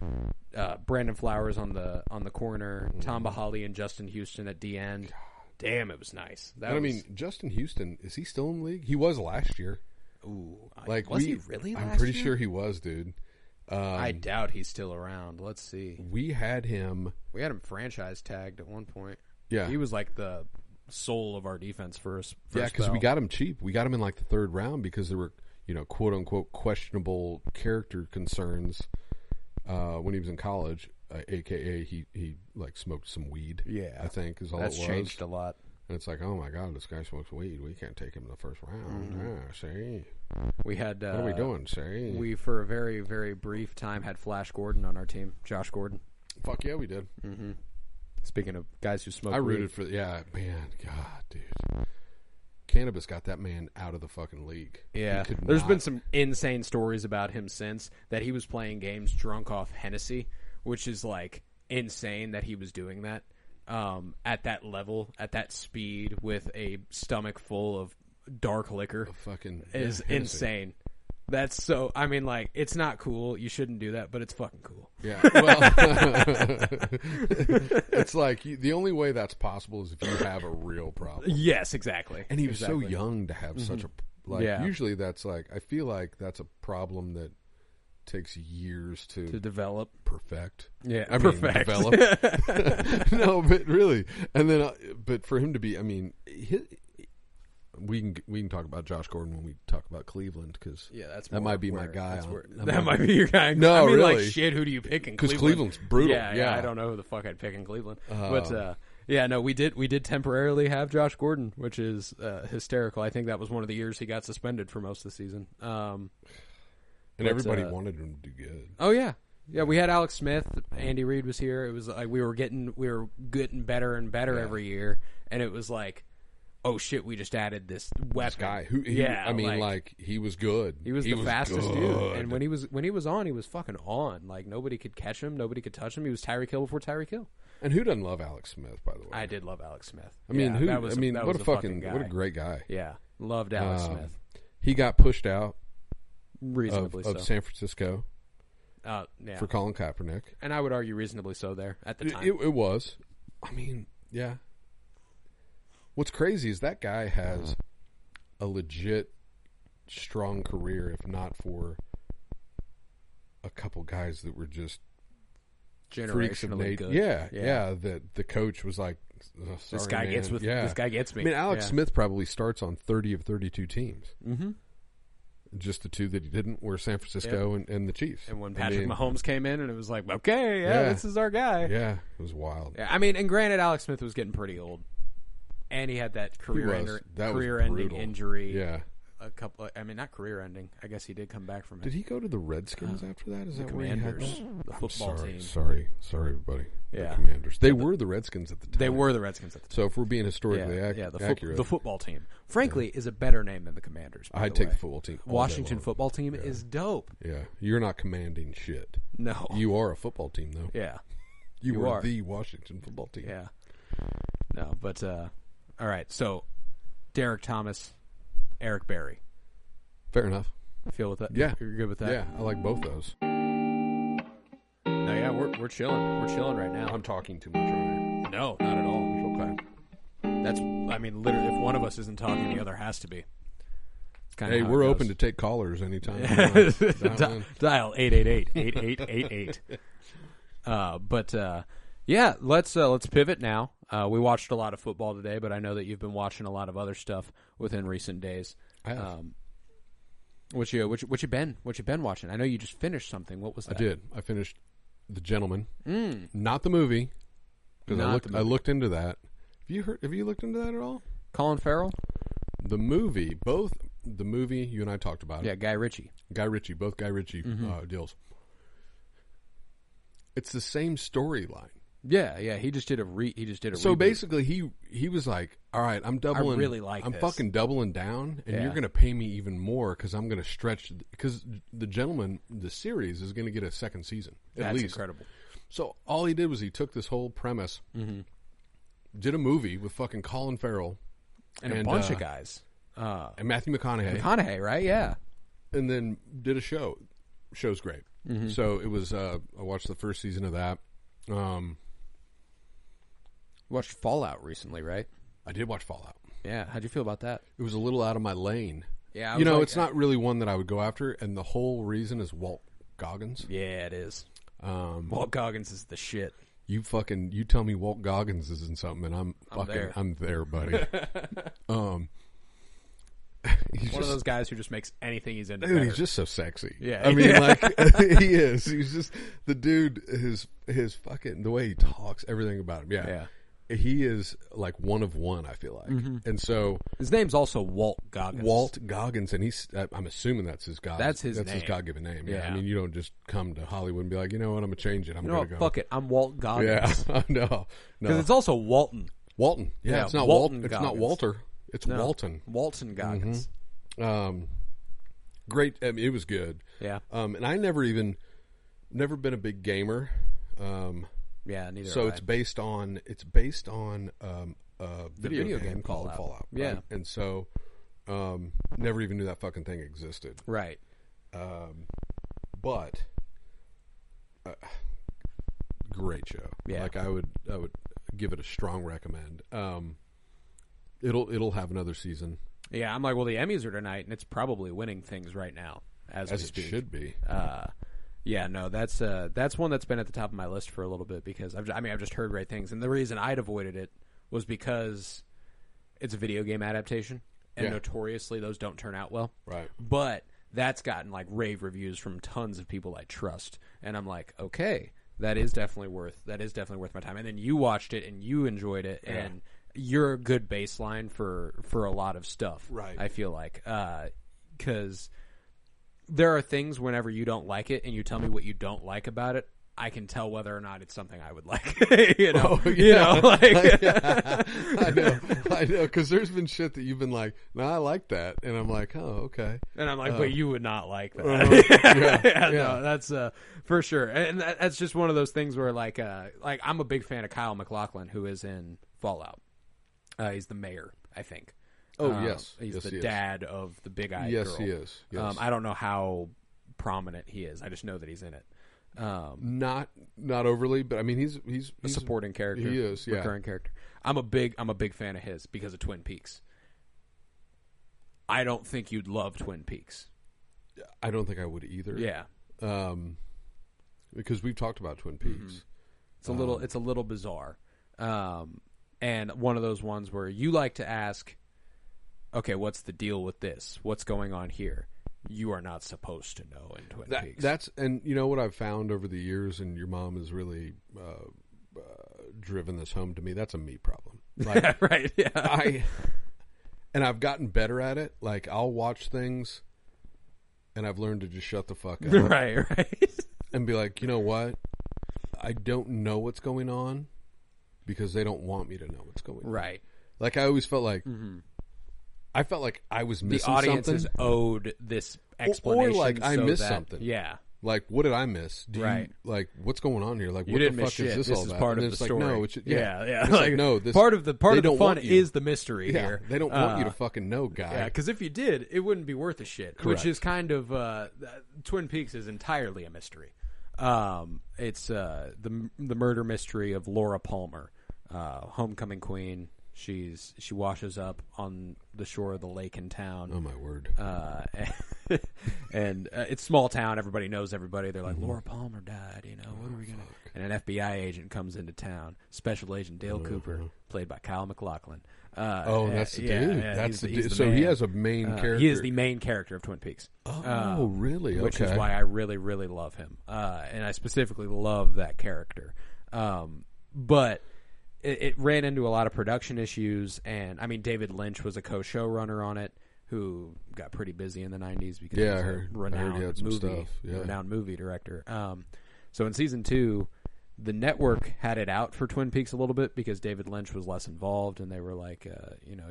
Brandon Flowers on the corner, Tom Bahali and Justin Houston at the end. Damn, it was nice. I mean, Justin Houston, is he still in the league? He was last year. Ooh, was he really? I'm pretty sure he was, dude. I doubt he's still around. Let's see. We had him franchise tagged at one point. Yeah, he was like the soul of our defense for us. Yeah, because we got him cheap. We got him in like the third round because there were, quote unquote questionable character concerns when he was in college. AKA he like smoked some weed. Yeah, I think is all that's it was. changed a lot. And it's like, oh my god, this guy smokes weed. We can't take him in the first round. See, we had. What are we doing? See, we for a very very brief time had Flash Gordon on our team. Josh Gordon. Fuck yeah, we did. Mm-hmm. Speaking of guys who smoke, I rooted for man, God, dude. Cannabis got that man out of the fucking league. Yeah, there's been some insane stories about him since that he was playing games drunk off Hennessy, which is like insane that he was doing that at that level, at that speed, with a stomach full of dark liquor. Is insane. That's so. I mean, like, it's not cool. You shouldn't do that, but it's fucking cool. Yeah. Well, it's like the only way that's possible is if you have a real problem. Yes, exactly. And he was so young to have such a Usually that's like, I feel like that's a problem that takes years to develop, perfect. Yeah, perfect. Develop. No, but really, and then, but for him to be, I mean, we can talk about Josh Gordon when we talk about Cleveland because that might be my guy. That might be your guy. No, I mean, really. like shit. Who do you pick in Cleveland? Because Cleveland's brutal. Yeah, I don't know who the fuck I'd pick in Cleveland. But we did temporarily have Josh Gordon, which is hysterical. I think that was one of the years he got suspended for most of the season. And everybody wanted him to do good. Oh yeah. Yeah, we had Alex Smith. Andy Reid was here. It was like we were getting better and better every year, and it was like, oh shit, we just added this weapon. This guy who, he was good. He was the fastest dude, and when he was on, he was fucking on. Like nobody could catch him, nobody could touch him. He was Tyreek Hill before Tyreek Hill. And who doesn't love Alex Smith? By the way, I did loveAlex Smith. I mean, what a great guy. Yeah, loved Alex Smith. He got pushed out reasonably of San Francisco. For Colin Kaepernick, and I would argue reasonably so there at the time. It was. I mean, yeah. What's crazy is that guy has a legit strong career if not for a couple guys that were just freaks of Generationally good. Yeah. That the coach was like, oh, sorry, This guy man. gets with. This guy gets me. I mean, Alex Smith probably starts on 30 of 32 teams. Mm-hmm. Just the two that he didn't were San Francisco and the Chiefs. And when Patrick Mahomes came in, and it was like, okay, this is our guy. Yeah, it was wild. Yeah, I mean, and granted, Alex Smith was getting pretty old, and he had that career-ending injury. Yeah. A couple. I mean, not career-ending. I guess he did come back from it. Did he go to the Redskins after that? Is that where he had Commanders, the football team? Sorry, everybody. Yeah, the Commanders. They were the Redskins at the time. They were the Redskins at the time. So if we're being historically accurate, the football team, frankly, is a better name than the Commanders. I'd take the football team. Washington football team is dope. Yeah, you're not commanding shit. No, you are a football team though. Yeah, you are the Washington football team. Yeah. No, but all right. So, Derek Thomas, Eric Berry. Fair enough. Feel with that? Yeah. You're good with that? Yeah, I like both those. No, yeah, we're chilling. We're chilling right now. I'm talking too much right here. No, not at all. It's okay. That's, I mean, literally, if one of us isn't talking, the other has to be. Hey, we're open to take callers anytime. Dial 888-8888. Yeah, let's pivot now. We watched a lot of football today, but I know that you've been watching a lot of other stuff within recent days. I have. What you been watching? I know you just finished something. What was that? I did. I finished The Gentleman. Not the movie, because I looked into that. Have you looked into that at all? Colin Farrell? The movie, both the movie you and I talked about. Yeah, Guy Ritchie, both Guy Ritchie deals. It's the same storyline. Yeah, he just did a So reboot. basically, he was like, "All right, I'm doubling. I really like I'm this. fucking doubling down, and you're going to pay me even more because I'm going to stretch. Because The Gentleman, the series, is going to get a second season. At least. Incredible. So all he did was he took this whole premise, did a movie with fucking Colin Farrell and a bunch of guys, and Matthew McConaughey. McConaughey, right? Yeah, and then did a show. Show's great. So it was. I watched the first season of that. Watched Fallout recently, right? I did watch Fallout. Yeah, how'd you feel about that? It was a little out of my lane. Yeah, it's not really one that I would go after, and the whole reason is Walt Goggins. Yeah, it is. Walt Goggins is the shit. You tell me Walt Goggins isn't something, and I'm there, buddy. He's one of those guys who just makes anything he's into. Dude, better. he's just so sexy. Yeah, I mean, he is. He's just the dude. His fucking the way he talks, everything about him. Yeah. He is like one of one. I feel like, and so his name's also Walt Goggins. Walt Goggins, and I'm assuming that's his God. That's his God-given name. Yeah. I mean, you don't just come to Hollywood and be like, you know what, I'm gonna change it. I'm gonna go. Fuck it, I'm Walt Goggins. Yeah, no, because it's also Walton. Walton. Yeah, it's not Walton. It's not Walter. It's Walton. Walton Goggins. Great. I mean, it was good. Yeah. And I never been a big gamer. Yeah, neither. So it's based on a video game called Fallout. Yeah. Right? And so never even knew that fucking thing existed. Right. But great show. Yeah. Like I would give it a strong recommend. It'll have another season. Yeah, I'm like, well, the Emmys are tonight, and it's probably winning things right now, as we it speak. Should be. Yeah, no, that's one that's been at the top of my list for a little bit because I've just heard great things, and the reason I'd avoided it was because it's a video game adaptation, and notoriously those don't turn out well. Right. But that's gotten like rave reviews from tons of people I trust, and I'm like, okay, that is definitely worth my time. And then you watched it and you enjoyed it, and you're a good baseline for a lot of stuff. Right. I feel like because there are things whenever you don't like it and you tell me what you don't like about it, I can tell whether or not it's something I would like. You know, I know, because there's been shit that you've been like, no, I like that, and I'm like, oh, okay, and I'm like, but you would not like that. No, that's for sure, and that's just one of those things where like I'm a big fan of Kyle MacLachlan, who is in Fallout. He's the mayor, I think. Oh, yes. He's the dad of the big-eyed girl. Yes, he is. Yes. I don't know how prominent he is. I just know that he's in it. Not overly, but I mean, he's a supporting character. He is, yeah. Recurring character. I'm a big fan of his because of Twin Peaks. I don't think you'd love Twin Peaks. I don't think I would either. Yeah. Because we've talked about Twin Peaks. It's a little bizarre. And one of those ones where you like to ask, okay, what's the deal with this? What's going on here? You are not supposed to know in Twin Peaks. And you know what I've found over the years, and your mom has really driven this home to me, that's a me problem. Like, right, yeah. I've gotten better at it. Like, I'll watch things, and I've learned to just shut the fuck up. Right. And be like, you know what? I don't know what's going on because they don't want me to know what's going on. Right. Like, I always felt like... I felt like I was missing something. The audience is owed this explanation. Or like, I missed something. Yeah. Like, what did I miss? Like, what's going on here? Like, what the fuck is this all about? Part and of it's the like, story. no, it's, yeah. It's like, no, this, part of the fun is the mystery here. They don't want you to fucking know, guy. Yeah, because if you did, it wouldn't be worth a shit. Correct. Which is kind of Twin Peaks is entirely a mystery. It's the murder mystery of Laura Palmer, homecoming queen. She washes up on the shore of the lake in town. Oh, my word. And it's small town. Everybody knows everybody. They're like, Laura Palmer died, you know. What are we going to... And an FBI agent comes into town. Special Agent Dale Cooper, played by Kyle MacLachlan. That's the dude. Yeah, that's the dude. So he has a main character. He is the main character of Twin Peaks. Oh, really? Okay. Which is why I really, really love him. And I specifically love that character. But... It ran into a lot of production issues, and I mean, David Lynch was a co-showrunner on it, who got pretty busy in the '90s because he was a renowned movie director. So in season 2, the network had it out for Twin Peaks a little bit because David Lynch was less involved, and they were like,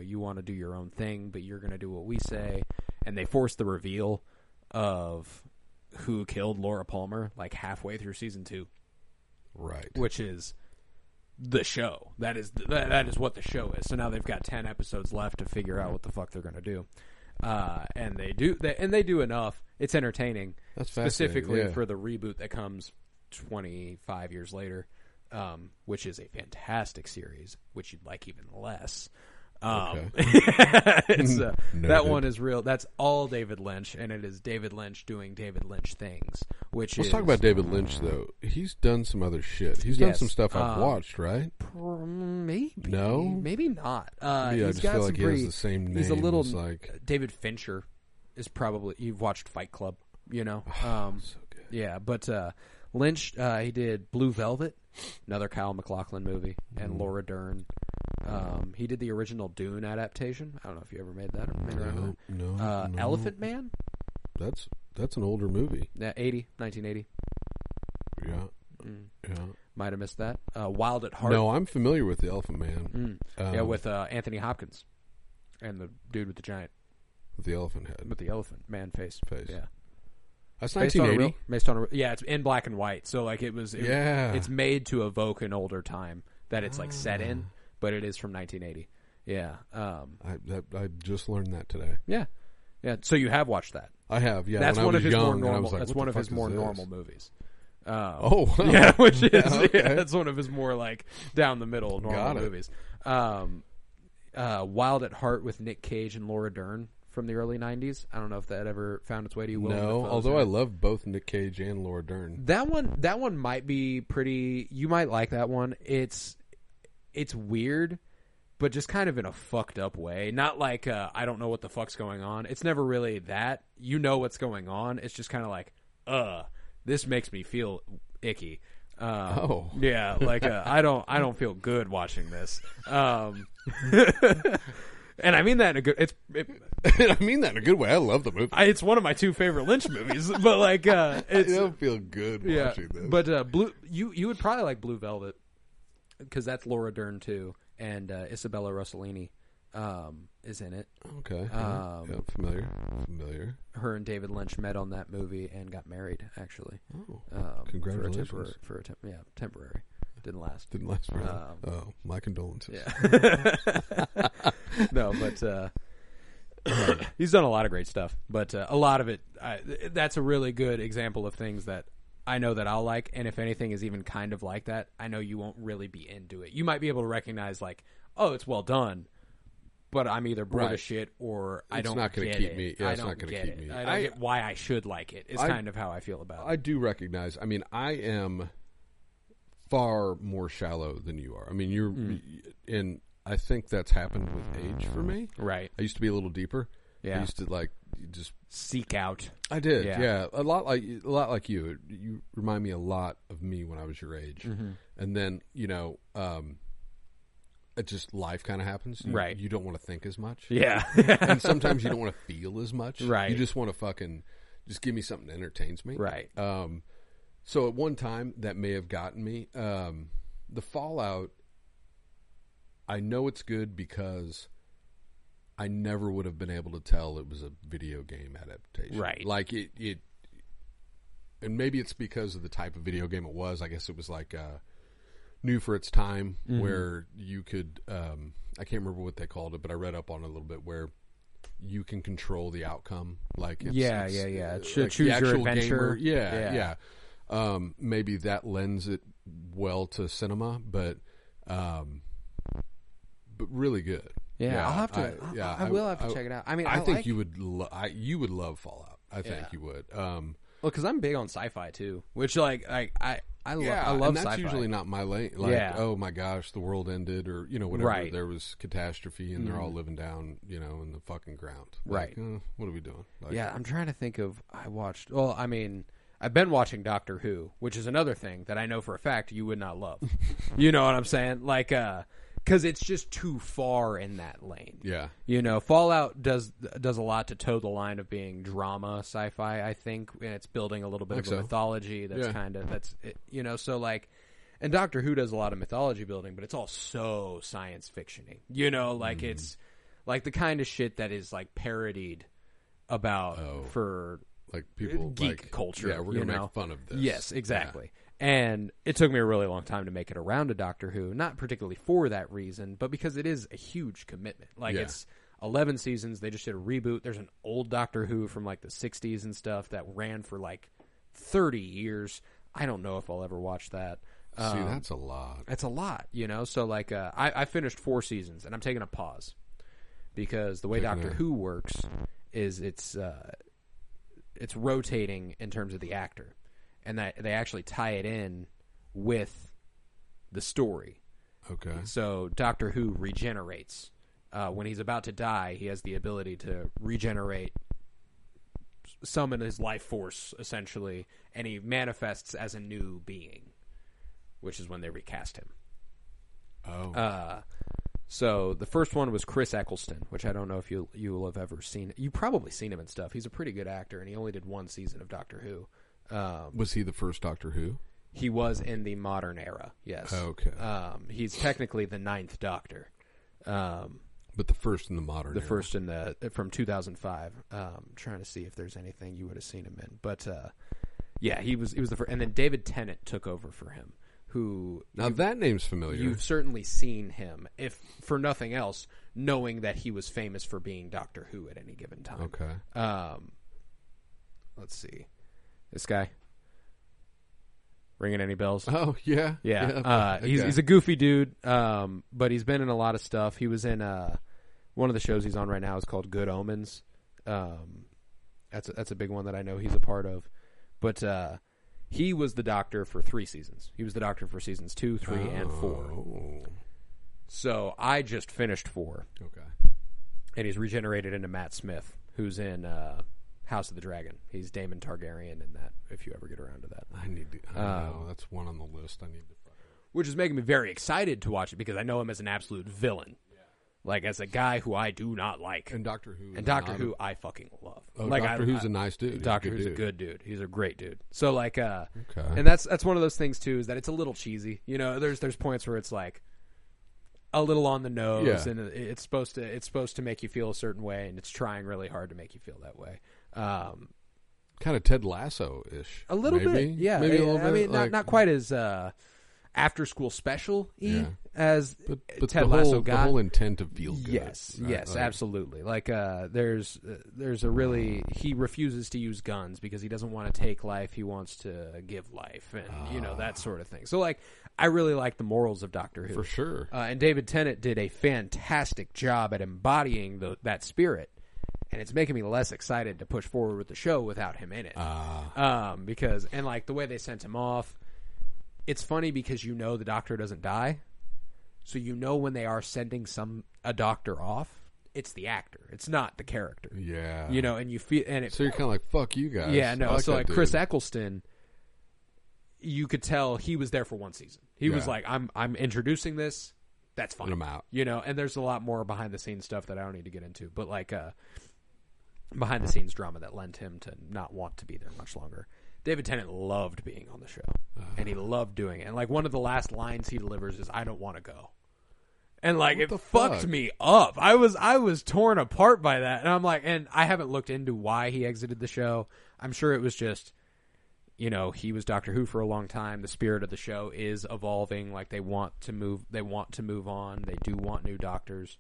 you want to do your own thing, but you're going to do what we say, and they forced the reveal of who killed Laura Palmer like halfway through season 2, right? Which is the show. That is what the show is. So now they've got 10 episodes left to figure out what the fuck they're going to do. And they do enough. It's entertaining. That's specifically for the reboot that comes 25 years later, which is a fantastic series, which you'd like even less. That one is real. That's all David Lynch, and it is David Lynch doing David Lynch things. Let's talk about David Lynch, though. He's done some other shit. He's done some stuff I've watched, right? Maybe. No? Maybe not. I just feel like he has the same name. He's a little like David Fincher is probably... You've watched Fight Club, you know? So good. Yeah, but Lynch, he did Blue Velvet, another Kyle MacLachlan movie, and Laura Dern. He did the original Dune adaptation. I don't know if you ever made that. No. Elephant Man? That's an older movie. Yeah, 1980. Yeah. Yeah. Might have missed that. Wild at Heart. No, I'm familiar with the Elephant Man. With Anthony Hopkins and the dude with the giant... With the elephant head. With the elephant man face. Yeah. That's 1980. It's in black and white. So like it's made to evoke an older time that it's like set in, but it is from 1980. Yeah. I just learned that today. Yeah. Yeah. So you have watched that. I have, yeah. That's one of his more normal. Like, that's one of his more normal movies. Yeah, which is that's one of his more like down the middle normal movies. Wild at Heart with Nick Cage and Laura Dern from the early 90s. I don't know if that ever found its way to you. No, although I love both Nick Cage and Laura Dern. That one might be pretty... You might like that one. It's weird, but just kind of in a fucked up way. Not like, I don't know what the fuck's going on. It's never really that. You know what's going on. It's just kind of like, this makes me feel icky. Yeah, like, I don't feel good watching this. And I mean that in a good... I mean that in a good way. I love the movie. It's one of my 2 favorite Lynch movies, but like, I don't feel good watching this. But you would probably like Blue Velvet because that's Laura Dern too, and Isabella Rossellini is in it. Okay, familiar. Her and David Lynch met on that movie and got married. Actually, congratulations. Temporary. Didn't last forever. My condolences. Yeah. No, but he's done a lot of great stuff. But a lot of it, that's a really good example of things that I know that I'll like. And if anything is even kind of like that, I know you won't really be into it. You might be able to recognize like, oh, it's well done, but I'm either bored Right. of shit or I It's don't not gonna get keep it. me- yeah, I it's don't not gonna get keep it. me. I don't get why I should like it. It's kind of how I feel about it. I do recognize. I mean, I am far more shallow than you are. I mean, you're, and I think that's happened with age for me. Right. I used to be a little deeper. Yeah. I used to like just. Seek out. I did. Yeah. Yeah. A lot like you. You remind me a lot of me when I was your age. Mm-hmm. And then it just life kind of happens. Right. You don't want to think as much. Yeah. And sometimes you don't want to feel as much. Right. You just want to fucking just give me something that entertains me. Right. So at one time that may have gotten me. The Fallout, I know it's good because I never would have been able to tell it was a video game adaptation. Right. Like it and maybe it's because of the type of video game it was. I guess it was like new for its time, where you could I can't remember what they called it, but I read up on it a little bit, where you can control the outcome. Like it's, Yeah. like Choose the your actual adventure. gamer. Yeah. Maybe that lends it well to cinema, but really good. Yeah, I'll have to. I will have to check it out. I mean, I think you would. You would love Fallout. I think you would. Well, because I'm big on sci-fi too, which I love and that's sci-fi. usually not my lane. Like, oh my gosh, the world ended, or whatever. Right. There was catastrophe, and they're all living down, in the fucking ground. Like, Right. What are we doing? Like, Yeah, I'm trying to think of. I watched. Well, I mean, I've been watching Doctor Who, which is another thing that I know for a fact you would not love. You know what I'm saying? Like, because it's just too far in that lane. Yeah. Fallout does a lot to toe the line of being drama sci-fi, I think, and it's building a little bit of a mythology that's so like, and Doctor Who does a lot of mythology building, but it's all so science fiction-y. It's like the kind of shit that is like parodied about for like people geek culture. Yeah, we're gonna make fun of this. Yes, exactly. Yeah. And it took me a really long time to make it around to Doctor Who, not particularly for that reason, but because it is a huge commitment. Like, it's 11 seasons. They just did a reboot. There's an old Doctor Who from, like, the 60s and stuff that ran for, like, 30 years. I don't know if I'll ever watch that. See, that's a lot. It's a lot, So, like, I finished 4 seasons, and I'm taking a pause. Because the way Doctor Who works is it's rotating in terms of the actor. And that they actually tie it in with the story. Okay. So Doctor Who regenerates. When he's about to die, he has the ability to regenerate, summon his life force, essentially, and he manifests as a new being, which is when they recast him. Oh. So the first one was Chris Eccleston, which I don't know if you will have ever seen. You've probably seen him and stuff. He's a pretty good actor, and he only did 1 season of Doctor Who. Was he the first Doctor Who? He was in the modern era, yes. Okay. He's technically the 9th Doctor. But the first in the modern era. The first in from 2005. Trying to see if there's anything you would have seen him in. But, he was the first. And then David Tennant took over for him, who... Now that name's familiar. You've certainly seen him, if for nothing else, knowing that he was famous for being Doctor Who at any given time. Okay. Let's see. This guy, ringing any bells? Oh yeah. He's a goofy dude, but he's been in a lot of stuff. He was in one of the shows he's on right now is called Good Omens. That's a big one that I know he's a part of. But he was the Doctor for 3 seasons. He was the Doctor for seasons 2, 3, and 4. So I just finished 4. Okay. And he's regenerated into Matt Smith, who's in House of the Dragon. He's Daemon Targaryen in that, if you ever get around to that. I need to... that's one on the list. I need to... Which is making me very excited to watch it, because I know him as an absolute villain. Yeah. Like, as a guy who I do not like. And Doctor Who. And Doctor Who I fucking love. Oh, like, Doctor Who's a nice dude. Doctor Who's a good dude. He's a great dude. So, like... okay. And that's one of those things, too, is that it's a little cheesy. There's points where it's, like, a little on the nose, and it's supposed to make you feel a certain way, and it's trying really hard to make you feel that way. Kind of Ted Lasso-ish. A little bit, yeah. Maybe a little bit. I mean, not quite as after school special Yeah. as But Ted the Lasso whole, got. the whole intent of feel good. Yes, right? yes, Like, absolutely. Like, there's a really he refuses to use guns because he doesn't want to take life. He wants to give life, and that sort of thing. So, like, I really like the morals of Doctor Who for sure. and David Tennant did a fantastic job at embodying that spirit. And it's making me less excited to push forward with the show without him in it. Because the way they sent him off, it's funny because the Doctor doesn't die. So when they are sending a Doctor off, it's the actor. It's not the character. Yeah. And you feel... So you're kind of like, fuck you guys. Yeah, no. So like Chris Eccleston, you could tell he was there for one season. He was like, I'm introducing this. That's fine. And I'm out. And there's a lot more behind-the-scenes stuff that I don't need to get into. But, behind-the-scenes drama that lent him to not want to be there much longer. David Tennant loved being on the show, and he loved doing it. And one of the last lines he delivers is, "I don't want to go," and it fucked me up. I was torn apart by that, and I'm like, and I haven't looked into why he exited the show. I'm sure it was just, he was Doctor Who for a long time. The spirit of the show is evolving. Like they want to move on. They do want new doctors.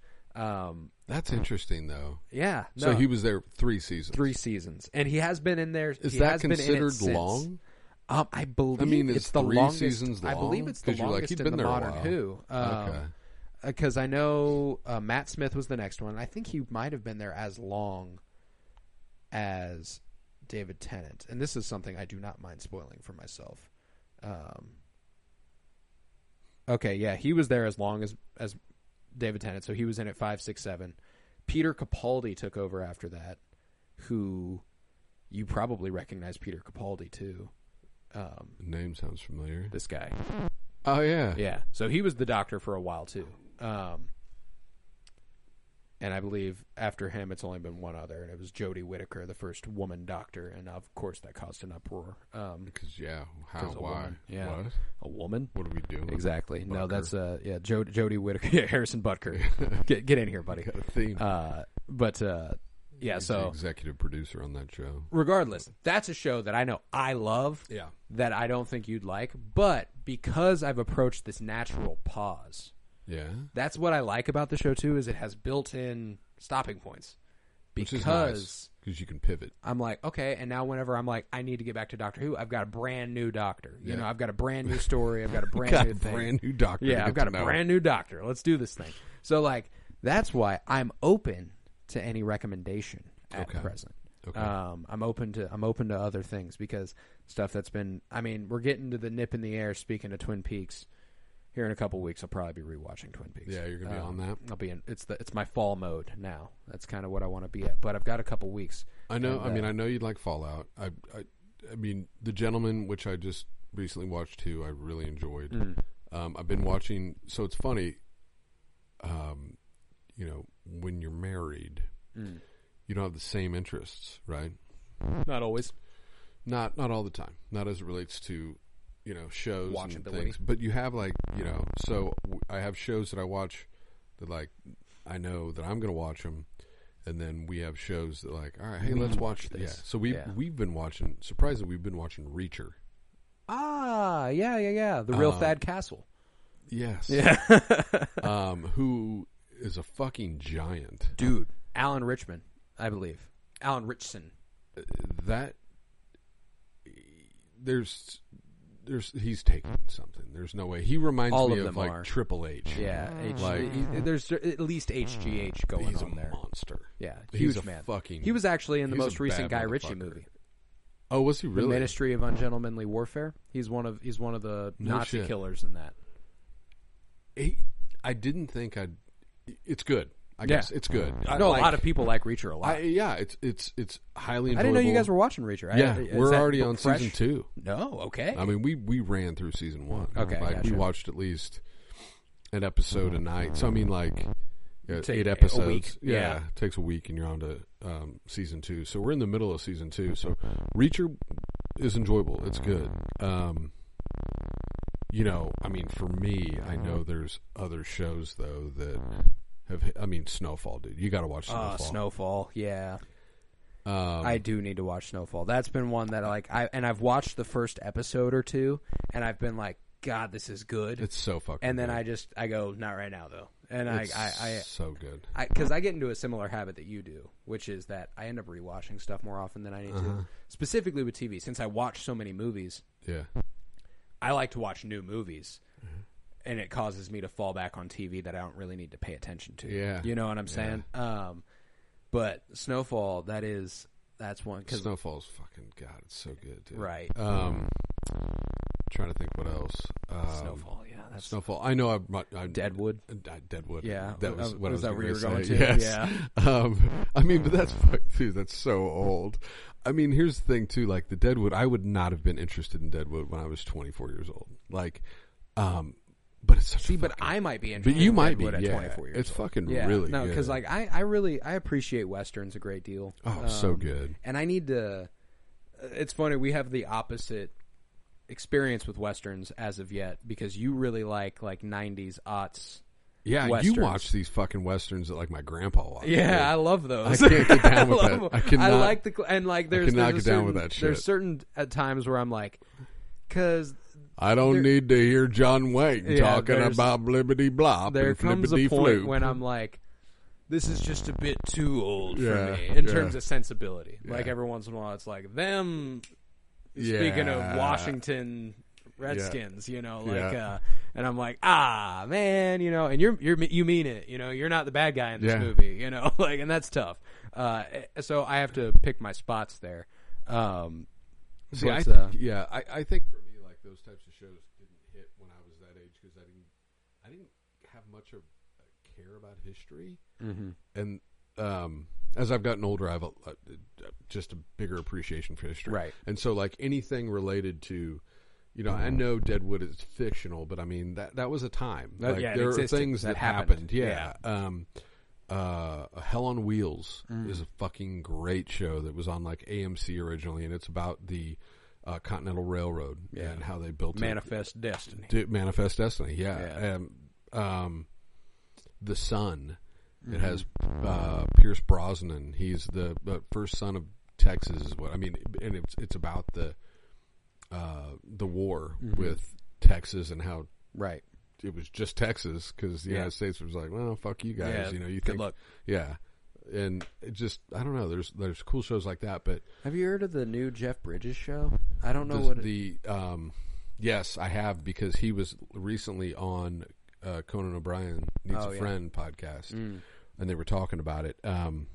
That's interesting, though. Yeah. No. So he was there 3 seasons. 3 seasons, and he has been in there. Is that considered long? I believe it's the 3 longest. seasons long? I believe it's the 'Cause you're like, longest he'd in been the there a modern while. Who. Okay. Because I know Matt Smith was the next one. I think he might have been there as long as David Tennant, and this is something I do not mind spoiling for myself. Okay, yeah, he was there as long as David Tennant, so he was in at 5, 6, 7. Peter Capaldi took over after that, who you probably recognize Peter Capaldi too. Name sounds familiar. This guy. Oh, yeah. Yeah, so he was the Doctor for a while too. And I believe after him, it's only been one other, and it was Jodie Whittaker, the first woman Doctor, and of course that caused an uproar. Because, how, 'cause why? woman. Yeah. What? A woman? What are we doing? Exactly. No, Butker. that's Jodie Whittaker. Yeah, Harrison Butker. Get in here, buddy. Got a theme. Yeah, He's so the executive producer on that show. regardless, that's a show that I know I love. Yeah. That I don't think you'd like, but because I've approached this natural pause, Yeah. that's what I like about the show too. Is it has built-in stopping points. Which is Because nice, because you can pivot. I'm like, okay, and now whenever I'm like, I need to get back to Doctor Who, I've got a brand new Doctor. You know, I've got a brand new story. I've got a brand new thing. Brand new Doctor. Yeah, I've got a brand new Doctor. Let's do this thing. So, that's why I'm open to any recommendation at present. Okay. I'm open to other things because stuff that's been. I mean, we're getting to the nip in the air. Speaking of Twin Peaks, here in a couple weeks, I'll probably be rewatching Twin Peaks. Yeah, you're gonna be on that. I'll be in. It's my fall mode now. That's kind of what I want to be at. But I've got a couple weeks. I know. I know you'd like Fallout. I mean, The Gentleman, which I just recently watched too. I really enjoyed. I've been watching. So it's funny. When you're married, you don't have the same interests, right? Not always. Not all the time. Not as it relates to, shows and things. But you have so I have shows that I watch that I know that I'm going to watch them, and then we have shows that all right, hey, let's watch this. Yeah. So we've been watching. Surprisingly, we've been watching Reacher. Ah, yeah. The real Thad Castle. Yes. Yeah. Who is a fucking giant, dude. Alan Richman, I believe. Alan Richson. That there's he's taking something. There's no way. He reminds me of Triple H. Yeah, there's at least HGH going on there. He's a monster. Yeah, he's huge man. Fucking. He was actually in the most recent Guy Ritchie movie. Oh, was he really? The Ministry of Ungentlemanly Warfare. He's one of the Nazi killers in that. I didn't think I'd. It's good. I guess it's good. I know a lot of people like Reacher a lot. It's highly enjoyable. I didn't know you guys were watching Reacher. Yeah, we're already on season 2. No, okay. I mean, we ran through season 1. Okay, gotcha. We watched at least an episode a night. So I mean, 8 episodes. A week. Yeah, it takes a week, and you're on to season 2. So we're in the middle of season 2. So Reacher is enjoyable. It's good. I mean, for me, I know there's other shows though that have. I mean, Snowfall, dude. You got to watch Snowfall. Snowfall, yeah. I do need to watch Snowfall. That's been one that I've watched the first episode or two, and I've been like, God, this is good. It's so fucking. And then good. I go, not right now though. And it's I so good. Because I get into a similar habit that you do, which is that I end up rewatching stuff more often than I need to. Specifically with TV, since I watch so many movies. Yeah. I like to watch new movies, and it causes me to fall back on TV that I don't really need to pay attention to. Yeah. You know what I'm saying? But Snowfall, that's one. Cause, Snowfall's fucking, God, it's so good, dude. Right. Trying to think what else. Snowfall, yeah. That's Snowfall. I know I'm Deadwood. Deadwood. Yeah. That was what I was that where you were going say. to? Yes. Yeah. I mean, but that's, dude, that's so old. I mean, here's the thing, too. Like, the Deadwood, I would not have been interested in Deadwood when I was 24 years old. Like, but it's such but I might be interested But you in might be, Deadwood yeah. at 24 years It's old. fucking Yeah. really No, good. because, like, I appreciate Westerns a great deal. Oh, so good. And I need to... It's funny, we have the opposite experience with Westerns as of yet, because you really like 90s, aughts... Yeah, Westerns. you watch these fucking Westerns that, like, my grandpa watched. Yeah, dude. I love those. I can't get down with that. them. I cannot. I like the... And, like, there's... I cannot there's get a down certain, with that shit. There's certain at times where I'm like... Because... I don't need to hear John Wayne talking there's- about blibbity blop There and comes a flippity point floop. when I'm like, this is just a bit too old for Yeah, me in yeah. terms of sensibility. Like Yeah. every once in a while, it's like them. Speaking of Yeah. Washington Redskins, you know, like, Yeah. and I'm like, man, you know, and you mean it, you know, you're not the bad guy in this Yeah. movie, you know, like, and that's tough. So I have to pick my spots there. See, but, I think for me, like, those types of shows didn't hit when I was that age because I didn't have much of a care about history, and as I've gotten older, I have just a bigger appreciation for history, Right. And so, like, anything related to, you know, I know Deadwood is fictional, but I mean that was a time. Like, yeah, it there are existed. things That that happened. Yeah. Hell on Wheels is a fucking great show that was on, like, AMC originally, and it's about the Continental Railroad and how they built Manifest Destiny. Manifest Destiny, yeah. The Son. It has Pierce Brosnan. He's the first son of Texas. Is what I mean, and it's about the war with Texas and how it was just Texas because the United States was like, well, fuck you guys. Yeah, you know, you good think, luck. yeah. And it just, I don't know. There's cool shows like that, but Have you heard of the new Jeff Bridges show? I don't know what yes, I have, because he was recently on Conan O'Brien Needs a Friend podcast, and they were talking about it. Damn,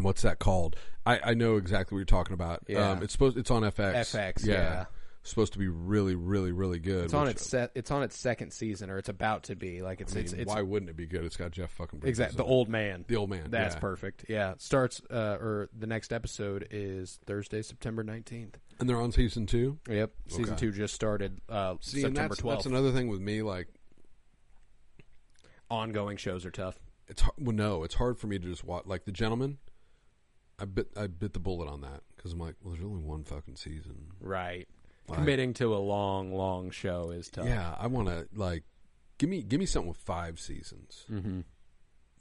what's that called? I know exactly what you're talking about. Yeah. It's on FX. FX, yeah. Supposed to be really, really, really good. It's on its second season, or it's about to be. Like it's why wouldn't it be good? It's got Jeff fucking Bridges. exactly the in it. old man. The old man. That's yeah. perfect. Yeah, starts or the next episode is Thursday, September 19th. And they're on season 2. Yep, season Okay. 2 just started. See, September and 12th. that's another thing with me. Like, ongoing shows are tough. it's hard for me to just watch. Like, The Gentleman, I bit the bullet on that because I'm like, well, there's only one fucking season. Right. Like, Committing to a long show is tough. yeah, I want to, like, give me something with 5 seasons,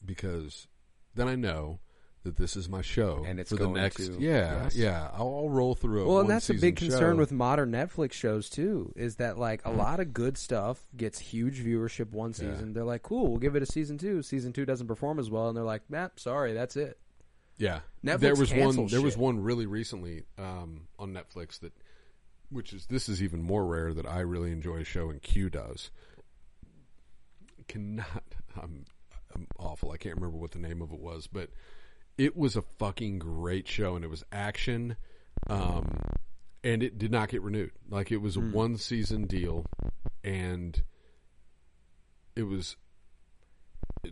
because then I know that this is my show, and it's for the going next. to, Yeah, yeah, I'll roll through it. Well, and that's a big concern show. with modern Netflix shows too. Is that, like, a lot of good stuff gets huge viewership one season. They're like, cool, we'll give it a season 2. Season 2 doesn't perform as well, and they're like, sorry, that's it. Yeah, Netflix there was one really recently on Netflix that. This is even more rare that I really enjoy a show and Q does. I'm awful. I can't remember what the name of it was, but it was a fucking great show, and it was action, and it did not get renewed. Like, it was a 1-season deal, and it was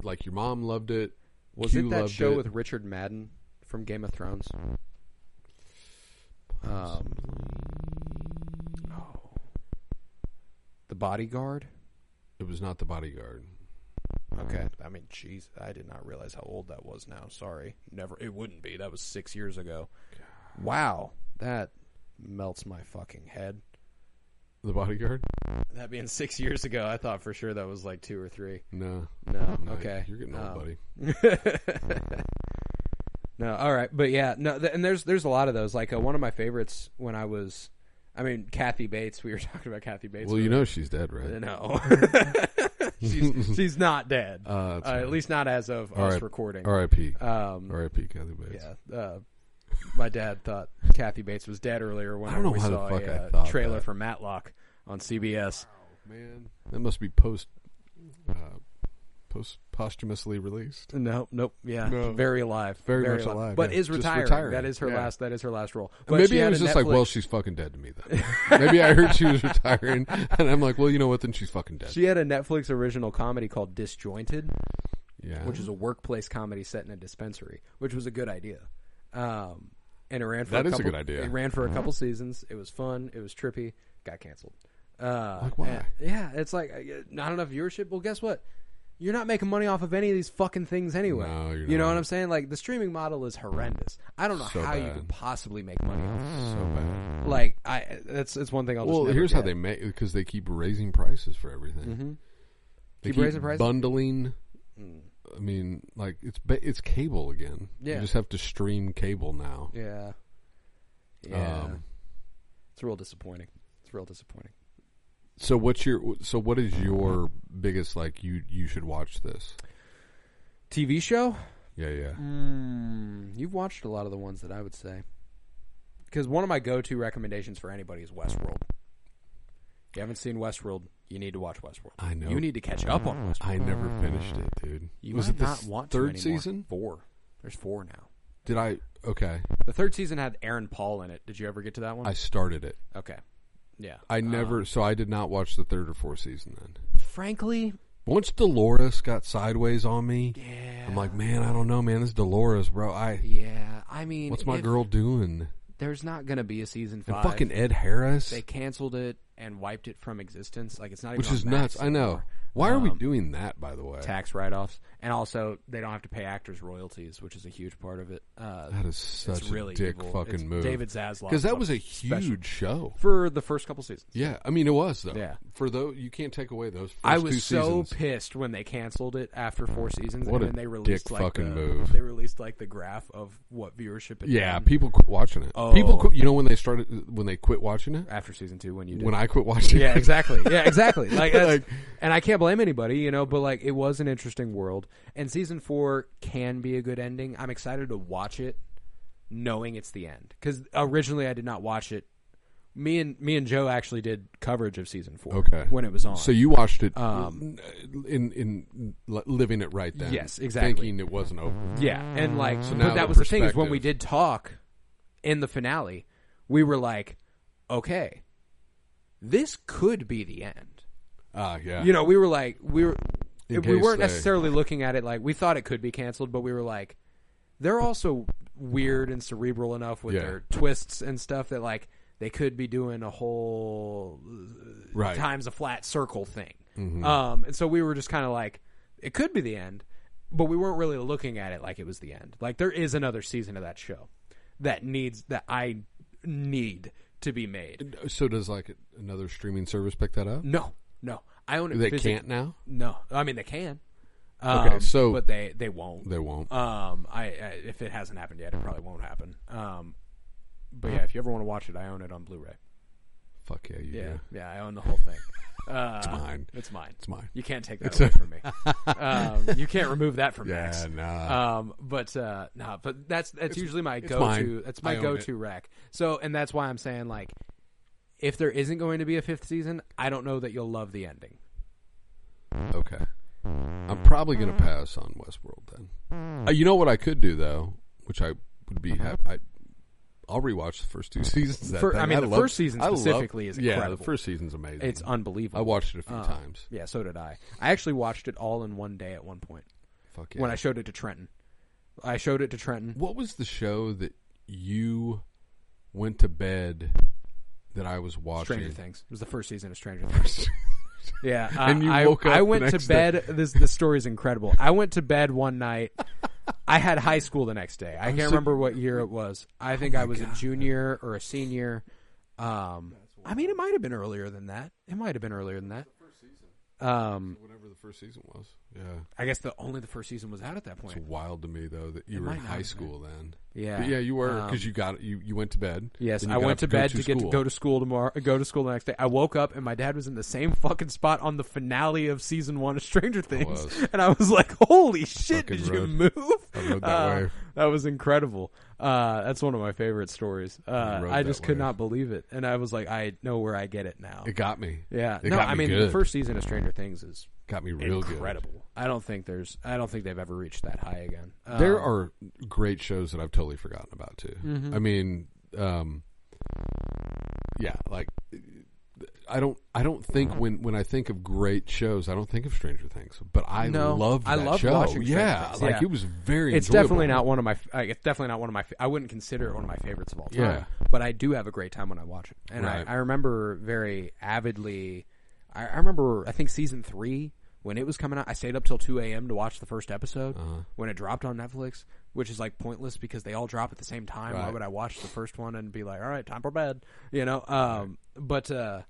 like your mom loved it. Was Q it that loved show it. with Richard Madden from Game of Thrones? The Bodyguard? It was not The Bodyguard. Okay. I mean, jeez, I did not realize how old that was now. Sorry. Never. It wouldn't be. That was 6 years ago. Wow. That melts my fucking head. The Bodyguard? That being 6 years ago, I thought for sure that was like 2 or 3. No. Okay. You're getting old, buddy. No, all right. But yeah, no, and there's a lot of those. Like, one of my favorites when I was I mean, Kathy Bates. We were talking about Kathy Bates. Well, you know she's dead, right? No. she's not dead. At least not as of us recording. R.I.P. R.I.P. Kathy Bates. Yeah. My dad thought Kathy Bates was dead earlier when we saw a trailer for Matlock on CBS. Oh, man. That must be posthumously released. Nope. Yeah, no. Very alive, very much alive. But is retiring. That is her last. That is her last role. But maybe it was just like, well, she's fucking dead to me. Then maybe I heard she was retiring, and I'm like, well, you know what? Then she's fucking dead. She had a Netflix original comedy called Disjointed, which is a workplace comedy set in a dispensary, which was a good idea. And it ran for a good idea. It ran for a couple seasons. It was fun. It was trippy. Got canceled. Like why? It's like not enough viewership. Well, guess what? You're not making money off of any of these fucking things anyway. No, you're you know not. what I'm saying? Like, the streaming model is horrendous. I don't know how you could possibly make money off of it. So bad. Like, it's one thing I'll just here's how they make, because they keep raising prices for everything. Mm-hmm. They keep raising prices? Bundling. I mean, like, it's cable again. Yeah. You just have to stream cable now. Yeah. It's real disappointing. So what is your biggest, like, you should watch this TV show? Yeah. You've watched a lot of the ones that I would say, because one of my go-to recommendations for anybody is Westworld. If you haven't seen Westworld, you need to watch Westworld. I know. You need to catch up on Westworld. I never finished it, dude. Was it not want third to season? 4. There's 4 now. Did I? Okay. The third season had Aaron Paul in it. Did you ever get to that one? I started it. Okay. Yeah. I never. So I did not watch the third or fourth season then. Frankly, once Dolores got sideways on me, yeah, I'm like, man, I don't know, man. This is Dolores, bro. I mean, what's my girl doing? There's not going to be a season 5. And fucking Ed Harris. They canceled it and wiped it from existence. Like, it's not even Which is on nuts. anymore. I know. Why are we doing that, by the way? Tax write-offs. And also, they don't have to pay actors royalties, which is a huge part of it. That is such really a dick evil. fucking move. David Zaslav. Because that was a huge show. For the first couple seasons. Yeah. I mean, it was, though. Yeah. For those, you can't take away those first I 2 was seasons. so pissed when they canceled it after 4 seasons. What and a then they released, dick like, fucking move. They released, like, the graph of what viewership it Yeah, had. people quit watching it. Oh. People quit, you know when they quit watching it? After season 2, when you did. When I quit watching it. Yeah, exactly. Like, and I can't blame anybody, you know, but, like, it was an interesting world. And season 4 can be a good ending. I'm excited to watch it knowing it's the end. Because originally I did not watch it. Me and Joe actually did coverage of season 4 when it was on. So you watched it in living it right then. Yes, exactly. Thinking it wasn't over. Yeah, and like, so but that was the thing, is when we did talk in the finale, we were like, okay, this could be the end. Yeah. You know, we were like, we weren't necessarily looking at it like, we thought it could be canceled, but we were like, they're also weird and cerebral enough with their twists and stuff that, like, they could be doing a whole times a flat circle thing. Mm-hmm. And so we were just kind of like, it could be the end, but we weren't really looking at it like it was the end. Like, there is another season of that show that I need to be made. So does, like, another streaming service pick that up? No. I own it. They can't now? No. I mean, they can. Okay, so but they won't. They won't. If it hasn't happened yet, it probably won't happen. But yeah, if you ever want to watch it, I own it on Blu-ray. Fuck yeah, you do. Yeah, I own the whole thing. It's mine. It's mine. It's mine. You can't take that away from me. You can't remove that from Max. Yeah, nah. But that's usually my go-to. That's my go-to rec. So, and that's why I'm saying, like, if there isn't going to be a 5th season, I don't know that you'll love the ending. Okay. I'm probably going to pass on Westworld then. You know what I could do, though, which I would be happy. I'll rewatch the first 2 seasons. The first season specifically is incredible. Yeah, the first season's amazing. It's unbelievable. I watched it a few times. Yeah, so did I. I actually watched it all in one day at one point. Fuck yeah. When I showed it to Trenton. What was the show that you went to bed that I was watching? Stranger Things. It was the first season of Stranger Things. Yeah. And you woke up I went the to next bed. This story is incredible. I went to bed one night. I had high school the next day. I can't remember what year it was. I think I was a junior or a senior. I mean, it might have been earlier than that. Whatever the first season was. Yeah. I guess only the first season was out at that point. It's wild to me though that you were in high school then. Yeah. But yeah, you were because you went to bed. Yes, I went to bed to get to go to school tomorrow. Go to school the next day. I woke up and my dad was in the same fucking spot on the finale of season 1 of Stranger Things, and I was like, "Holy shit! Did you move?" I rode that way. That was incredible. That's one of my favorite stories. I just could not believe it, and I was like, "I know where I get it now." It got me. Yeah, I mean, the first season of Stranger Things is got me real incredible. Good. I don't think they've ever reached that high again. There are great shows that I've totally forgotten about too. Mm-hmm. I mean, yeah, like I don't think when I think of great shows, I don't think of Stranger Things, but I loved that show. Watching yeah, Things. Like it was very. It's enjoyable. definitely not one of my. It's definitely not one of my. I wouldn't consider it one of my favorites of all time. Yeah. But I do have a great time when I watch it, and Right. I remember very avidly. I remember I think season 3 when it was coming out. I stayed up till 2 a.m. to watch the first episode when it dropped on Netflix, which is like pointless because they all drop at the same time. Right. Why would I watch the first one and be like, all right, time for bed? You know. But.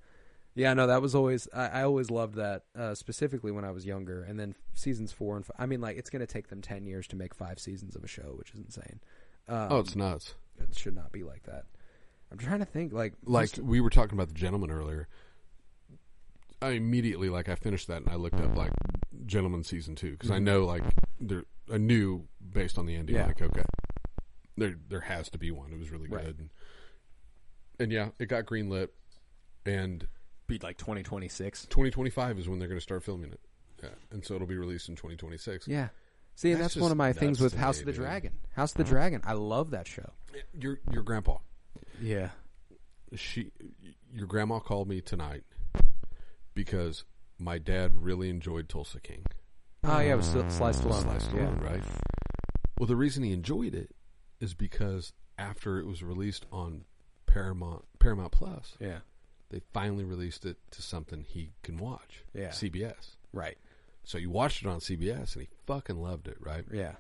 Yeah, no, that was always. I always loved that, specifically when I was younger. And then seasons 4 and 5. I mean, like it's going to take them 10 years to make 5 seasons of a show, which is insane. It's nuts. It should not be like that. I'm trying to think, like we were talking about The Gentleman earlier. I immediately, like, I finished that and I looked up like Gentleman season 2 because I know, like, I knew based on the ending, like, okay, there has to be one. It was really good, and yeah, it got greenlit, and. Be like 2026. 2025 is when they're going to start filming it. Yeah. And so it'll be released in 2026. Yeah. See, and that's one of my things with House of the Dragon. House of the Dragon. I love that show. Your grandpa. Yeah. Your grandma called me tonight because my dad really enjoyed Tulsa King. Oh, yeah, it was Sly Stallone. Sly Stallone, right? Well, the reason he enjoyed it is because after it was released on Paramount Plus. Yeah. They finally released it to something he can watch. Yeah. CBS. Right. So you watched it on CBS, and he fucking loved it, right? Yeah.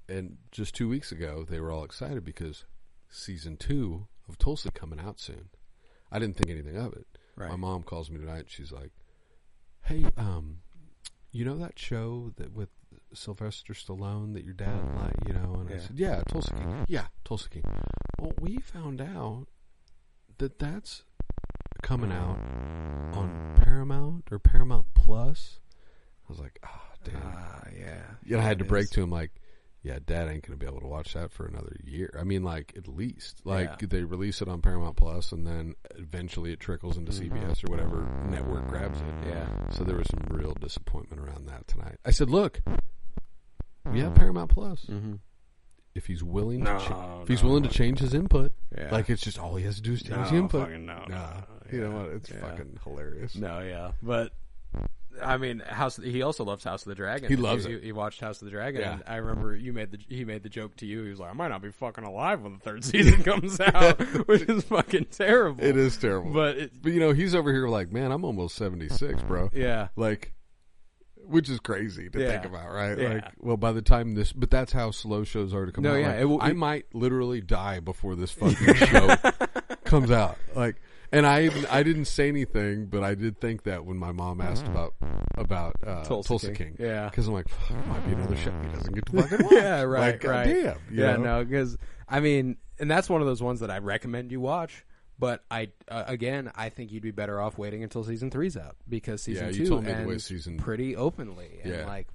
And just 2 weeks ago, they were all excited because season 2 of Tulsa coming out soon. I didn't think anything of it. Right. My mom calls me tonight. She's like, "Hey, you know that show that with Sylvester Stallone that your dad liked, you know?" And I said, "Yeah, Tulsa King. Yeah, Tulsa King." Well, we found out that that's coming out on Paramount or Paramount Plus. I was like, damn. Yeah. Yeah, I had to break to him like, yeah, Dad ain't going to be able to watch that for another year. I mean, like, at least. Like, they release it on Paramount Plus, and then eventually it trickles into CBS or whatever network grabs it. Yeah. So there was some real disappointment around that tonight. I said, look, we have Paramount Plus. Mm-hmm. If he's willing to change his input, like it's just all he has to do is change his input. You know what? It's fucking hilarious. No, yeah, but I mean, he also loves House of the Dragon. He loves it. He watched House of the Dragon, Yeah. and I remember he made the joke to you. He was like, "I might not be fucking alive when the 3rd season comes out," which is fucking terrible. It is terrible, but you know, he's over here like, man, I'm almost 76, bro. Yeah, like. Which is crazy to think about, right? Yeah. Like, well, by the time but that's how slow shows are to come out. No, yeah, like, I might literally die before this fucking show comes out. Like, and I didn't say anything, but I did think that when my mom asked about Tulsa King. Yeah, because I'm like, it might be another show he doesn't get to fucking watch. Yeah, right, like, right. Damn, yeah, no, because I mean, and that's one of those ones that I recommend you watch. But I think you'd be better off waiting until season 3's out because season 2 ends pretty openly. And like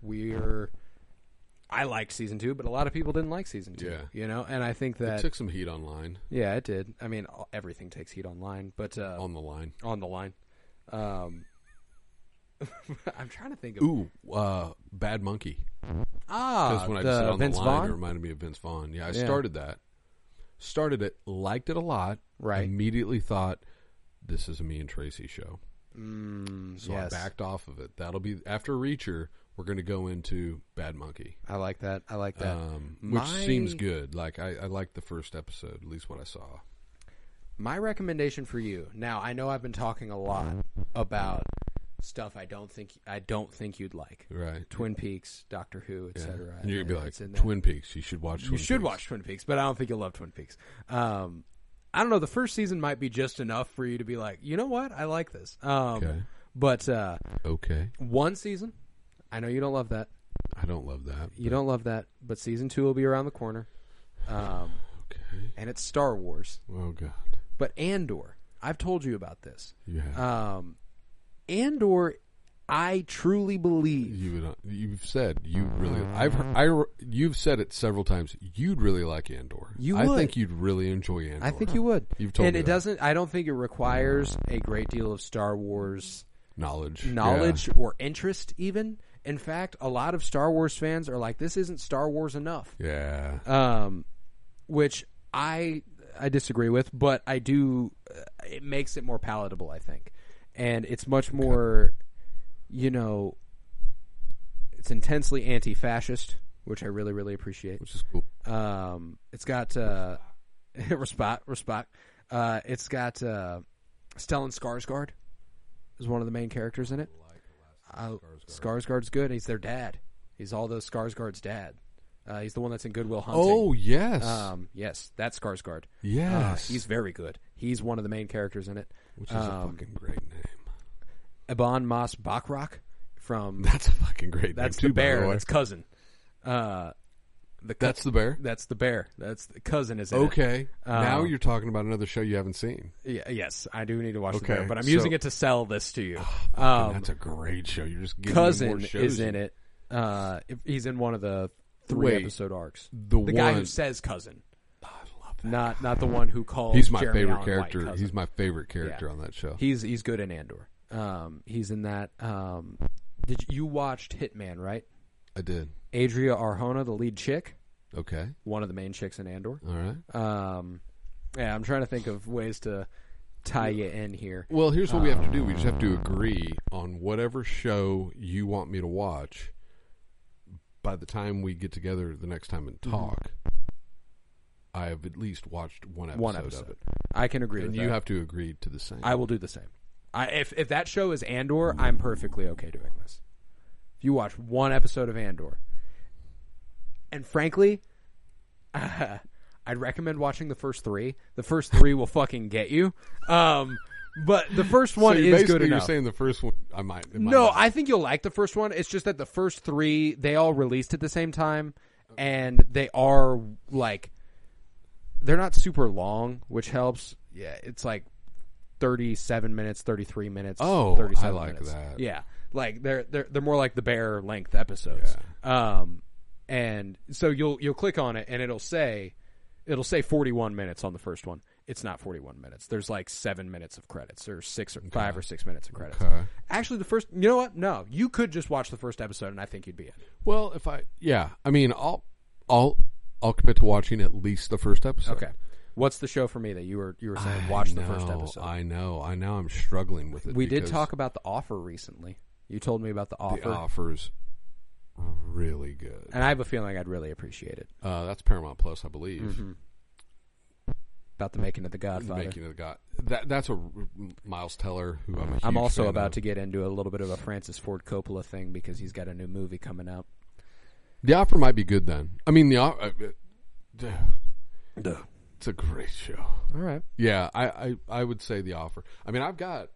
I liked season 2, but a lot of people didn't like season 2. Yeah. You know, and I think that it took some heat online. Yeah, it did. I mean, everything takes heat online, but on the line. I'm trying to think of Bad Monkey. Because when I said on Vince the line, it reminded me of Vince Vaughn. Yeah, I started that. Started it, liked it a lot. Right. Immediately thought, this is a me and Tracy show. So yes. I backed off of it. That'll be after Reacher. We're going to go into Bad Monkey. I like that. Which seems good. Like I liked the first episode, at least what I saw. My recommendation for you. Now I know I've been talking a lot about stuff I don't think you'd like. Right. Twin Peaks, Doctor Who, etc. And you're going to be like, Twin Peaks. You should watch Twin Peaks. You should watch Twin Peaks, but I don't think you'll love Twin Peaks. I don't know. The first season might be just enough for you to be like, you know what? I like this. Okay. But okay, one season. I know you don't love that. I don't love that. You don't love that, but season 2 will be around the corner. Okay. And it's Star Wars. Oh God. But Andor, I've told you about this. Yeah. Andor, I truly believe You've said you really. You've said it several times. You'd really like Andor. I think you'd really enjoy Andor. I think you would. You've told me it that. doesn't. I don't think it requires a great deal of Star Wars knowledge or interest. Even in fact, a lot of Star Wars fans are like, "This isn't Star Wars enough." Yeah. Which I disagree with, but I do. It makes it more palatable, I think, and it's much more. It's intensely anti-fascist, which I really, really appreciate. Which is cool. It's got respect. It's got Stellan Skarsgård is one of the main characters in it. Skarsgård's good. He's their dad. He's all those Skarsgård's dad. He's the one that's in Good Will Hunting. Oh, yes. Yes, that's Skarsgård. Yes. He's very good. He's one of the main characters in it. Which is a fucking great name. Ebon Moss Bachrach from... That's a fucking great name, That's too, the bear. by the way. That's cousin. That's the bear? That's the bear. That's the cousin is in it. Okay. Now you're talking about another show you haven't seen. Yes, I do need to watch the Okay, bear, but I'm so- using it to sell this to you. That's a great show. You're just giving Cousin me more shows. is in it. He's in one of the 3-episode arcs. The guy one- who says cousin. I love that. Not the one who calls He's my Jeremy favorite Allen character. White cousin. He's my favorite character on that show. He's good in Andor. He's in that. Did you watched Hitman, right? I did. Adria Arjona, the lead chick, Okay. one of the main chicks in Andor. All right. Yeah, I'm trying to think of ways to tie you in here. Well, here's what we have to do. We just have to agree on whatever show you want me to watch. By the time we get together the next time and talk, I have at least watched one episode of it. I can agree And with you that. have to agree to the same. I will do the same. If that show is Andor, I'm perfectly okay doing this. If you watch one episode of Andor, and frankly, I'd recommend watching the first 3. The first 3 will fucking get you. But the first one is basically good enough. You're saying the first one, I might. No, I think you'll like the first one. It's just that the first 3, they all released at the same time, and they are like, they're not super long, which helps. Yeah, it's like 37 minutes, 33 minutes. Oh, 37 I like minutes. that. Yeah, like they're more like the Bear length episodes. Yeah. And so you'll click on it, and it'll say 41 minutes on the first one. It's not 41 minutes. There's like 7 minutes of credits, or 5 or 6 minutes of credits. Okay. Actually, the first, you know what? No, you could just watch the first episode, and I think you'd be in. Well, I'll commit to watching at least the first episode. Okay. What's the show for me that you were saying watch the first episode? I know. I'm struggling with it. We did talk about The Offer recently. You told me about The Offer. The Offer's really good. And I have a feeling I'd really appreciate it. That's Paramount Plus, I believe. Mm-hmm. About the making of The Godfather. The making of the God. That's a Miles Teller, who I'm a huge I'm also fan about of. to get into a little bit of a Francis Ford Coppola thing because he's got a new movie coming out. The Offer might be good then. I mean, it's a great show. All right. Yeah, I would say The Offer. I mean, I've got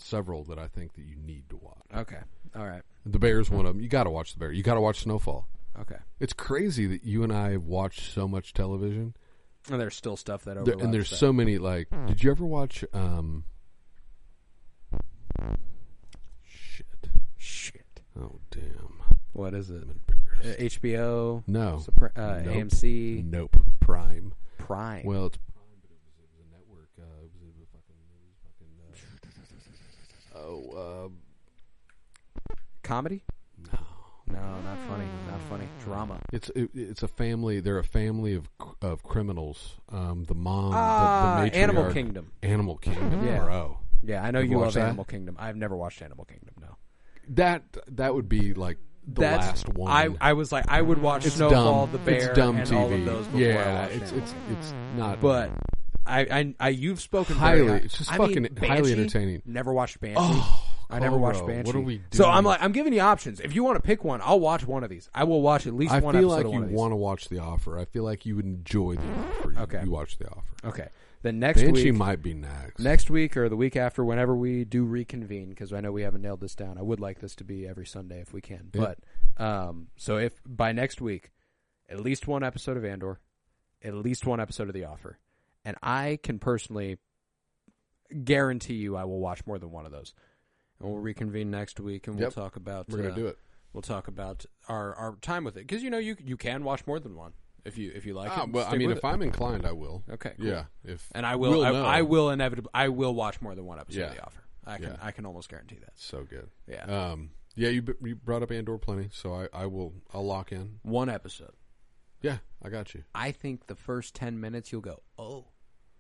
several that I think that you need to watch. Okay. All right. The Bear's one of them. You got to watch The Bear. You got to watch Snowfall. Okay. It's crazy that you and I have watched so much television. And there's still stuff that overlaps. And there's so many, like, did you ever watch, Shit. Oh, damn. What is it? Embarrassed. HBO? No. Nope. Nope. AMC? Nope. Prime. Prime. Well, it's Prime, but it was a network. Comedy? No, not funny. Not funny. Drama. it's a family. They're a family of criminals. The mom, the matriarch. Animal Kingdom. Animal Kingdom. Yeah. Bro. Yeah, I know You've you love watched that? Animal Kingdom. I've never watched Animal Kingdom. No. That would be like the last one. I was like, I would watch It's Snowfall, dumb. The Bear, It's dumb and TV. all of those before Yeah, I watched it's Animal Kingdom. it's not. But I you've spoken Highly- very it's just I fucking mean, highly Banshee, entertaining. Never watched Banshee. Oh, I never watched Coro, Banshee. what are we So I'm doing? like, I'm giving you options. If you want to pick one, I'll watch one of these. I will watch at least one I feel episode like of you one of these. want to watch The Offer. I feel like you would enjoy The Offer. Okay. You watch The Offer. Okay. Then next Banshee week might be next. Next week or the week after, whenever we do reconvene, because I know we haven't nailed this down. I would like this to be every Sunday if we can. Yeah. But so if by next week, at least one episode of Andor, at least one episode of The Offer, and I can personally guarantee you I will watch more than one of those. And we'll reconvene next week, and we'll talk about. We're gonna do it. We'll talk about our time with it, because you can watch more than one if you like it. Well, I mean, if I'm inclined, I will. Okay, cool. Yeah. I will inevitably. I will watch more than one episode of The Offer. I can almost guarantee that. So good. Yeah. You brought up Andor plenty, so I'll lock in one episode. Yeah, I got you. I think the first 10 minutes you'll go, oh.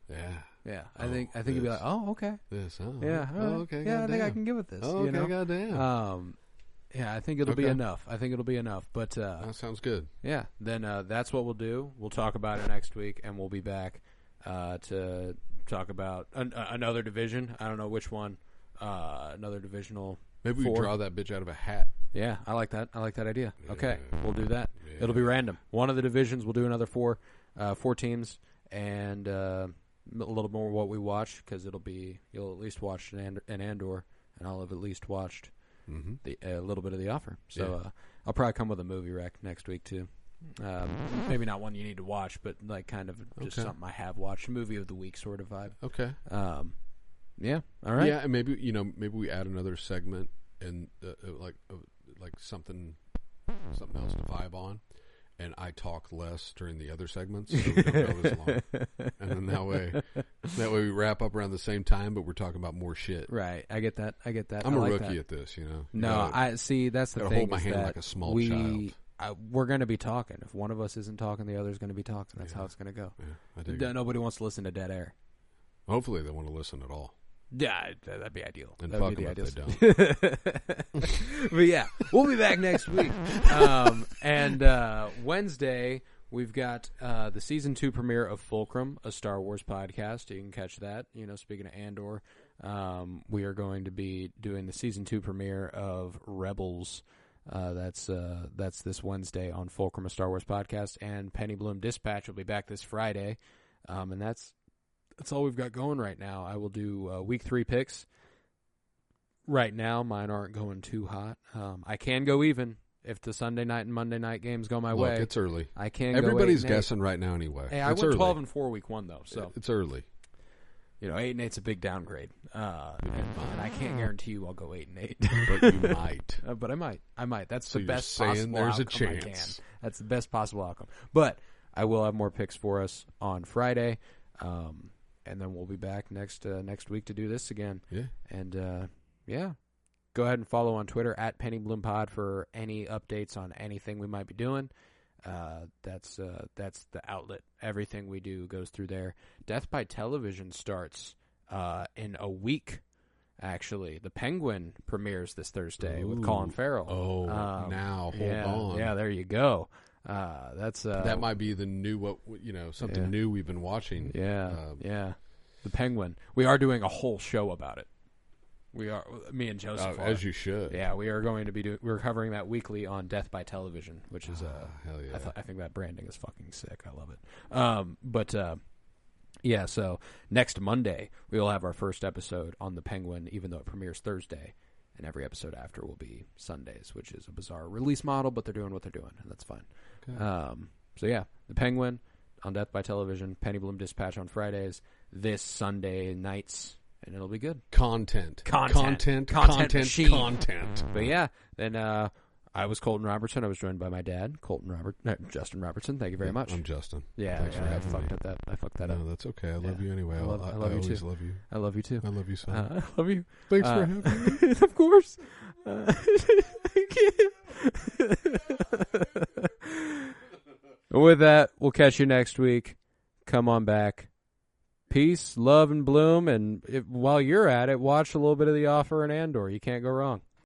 Yeah. I think you'll be like, oh, okay. This. Oh. Yeah. Oh, okay. Yeah, I think I can give it this. Oh, okay. Goddamn. Yeah, I think it'll be enough. But that sounds good. Yeah. Then that's what we'll do. We'll talk about it next week, and we'll be back to talk about another division. I don't know which one. Another divisional. Maybe we 4. draw that bitch out of a hat. Yeah, I like that. I like that idea. Yeah. Okay, we'll do that. Yeah. It'll be random. One of the divisions, we'll do another 4 teams, and a little more what we watch, because you'll at least watch an Andor, and I'll have at least watched a little bit of The Offer. So I'll probably come with a movie rec next week too. Maybe not one you need to watch, but like kind of just something I have watched, movie of the week sort of vibe. Okay. Yeah. All right. Yeah, and maybe we add another segment and like something else to vibe on, and I talk less during the other segments, so we don't go as long. And then that way we wrap up around the same time, but we're talking about more shit. Right. I get that. I'm a rookie at this, No, I see. That's the thing. Hold my hand like a small child. We're going to be talking. If one of us isn't talking, the other's going to be talking. That's how it's going to go. Yeah, I dig it. Nobody wants to listen to dead air. Hopefully, they want to listen at all. Yeah, that'd be ideal. And that'd fuck be the them ideal. if they don't. But yeah, we'll be back next week. And Wednesday, we've got the season 2 premiere of Fulcrum, a Star Wars podcast. You can catch that. Speaking of Andor, we are going to be doing the season 2 premiere of Rebels. That's this Wednesday on Fulcrum, a Star Wars podcast. And Penny Bloom Dispatch will be back this Friday. And that's all we've got going right now. I will do week 3 picks. Right now, mine aren't going too hot. I can go even if the Sunday night and Monday night games go my way. Look, it's early. I can. Everybody's go 8-8. guessing right now anyway. Hey, I went 12-4 week 1 though, so it's early. 8-8's a big downgrade, and I can't guarantee you I'll go 8-8. But you might. But I might. That's so the best saying possible there's outcome a I can. chance. That's the best possible outcome. But I will have more picks for us on Friday. And then we'll be back next week to do this again. Yeah. And go ahead and follow on Twitter at PennyBloomPod for any updates on anything we might be doing. That's the outlet. Everything we do goes through there. Death by Television starts in a week. Actually, The Penguin premieres this Thursday with Colin Farrell. Oh, now hold on. Yeah, there you go. That might be the new something new we've been watching. Yeah. The Penguin. We are doing a whole show about it. We are, me and Joseph. As you should. Yeah, we are going to be we're covering that weekly on Death by Television, which is hell yeah. I think that branding is fucking sick. I love it. So next Monday we will have our first episode on The Penguin, even though it premieres Thursday. And every episode after will be Sundays, which is a bizarre release model, but they're doing what they're doing, and that's fine. Okay. The Penguin on Death by Television, Penny Bloom Dispatch on Fridays, this Sunday nights, and it'll be good. Content. But yeah, then I was Colton Robertson. I was joined by my dad, Justin Robertson. Thank you very much. I'm Justin. Yeah, thanks for having me. I fucked that up. No, that's okay. I love you anyway. I love you always too. love you. I love you too. I love you so. I love you. Thanks for having me. Of course. With that, we'll catch you next week. Come on back. Peace, love, and bloom. And while you're at it, watch a little bit of The Offer and Andor. You can't go wrong.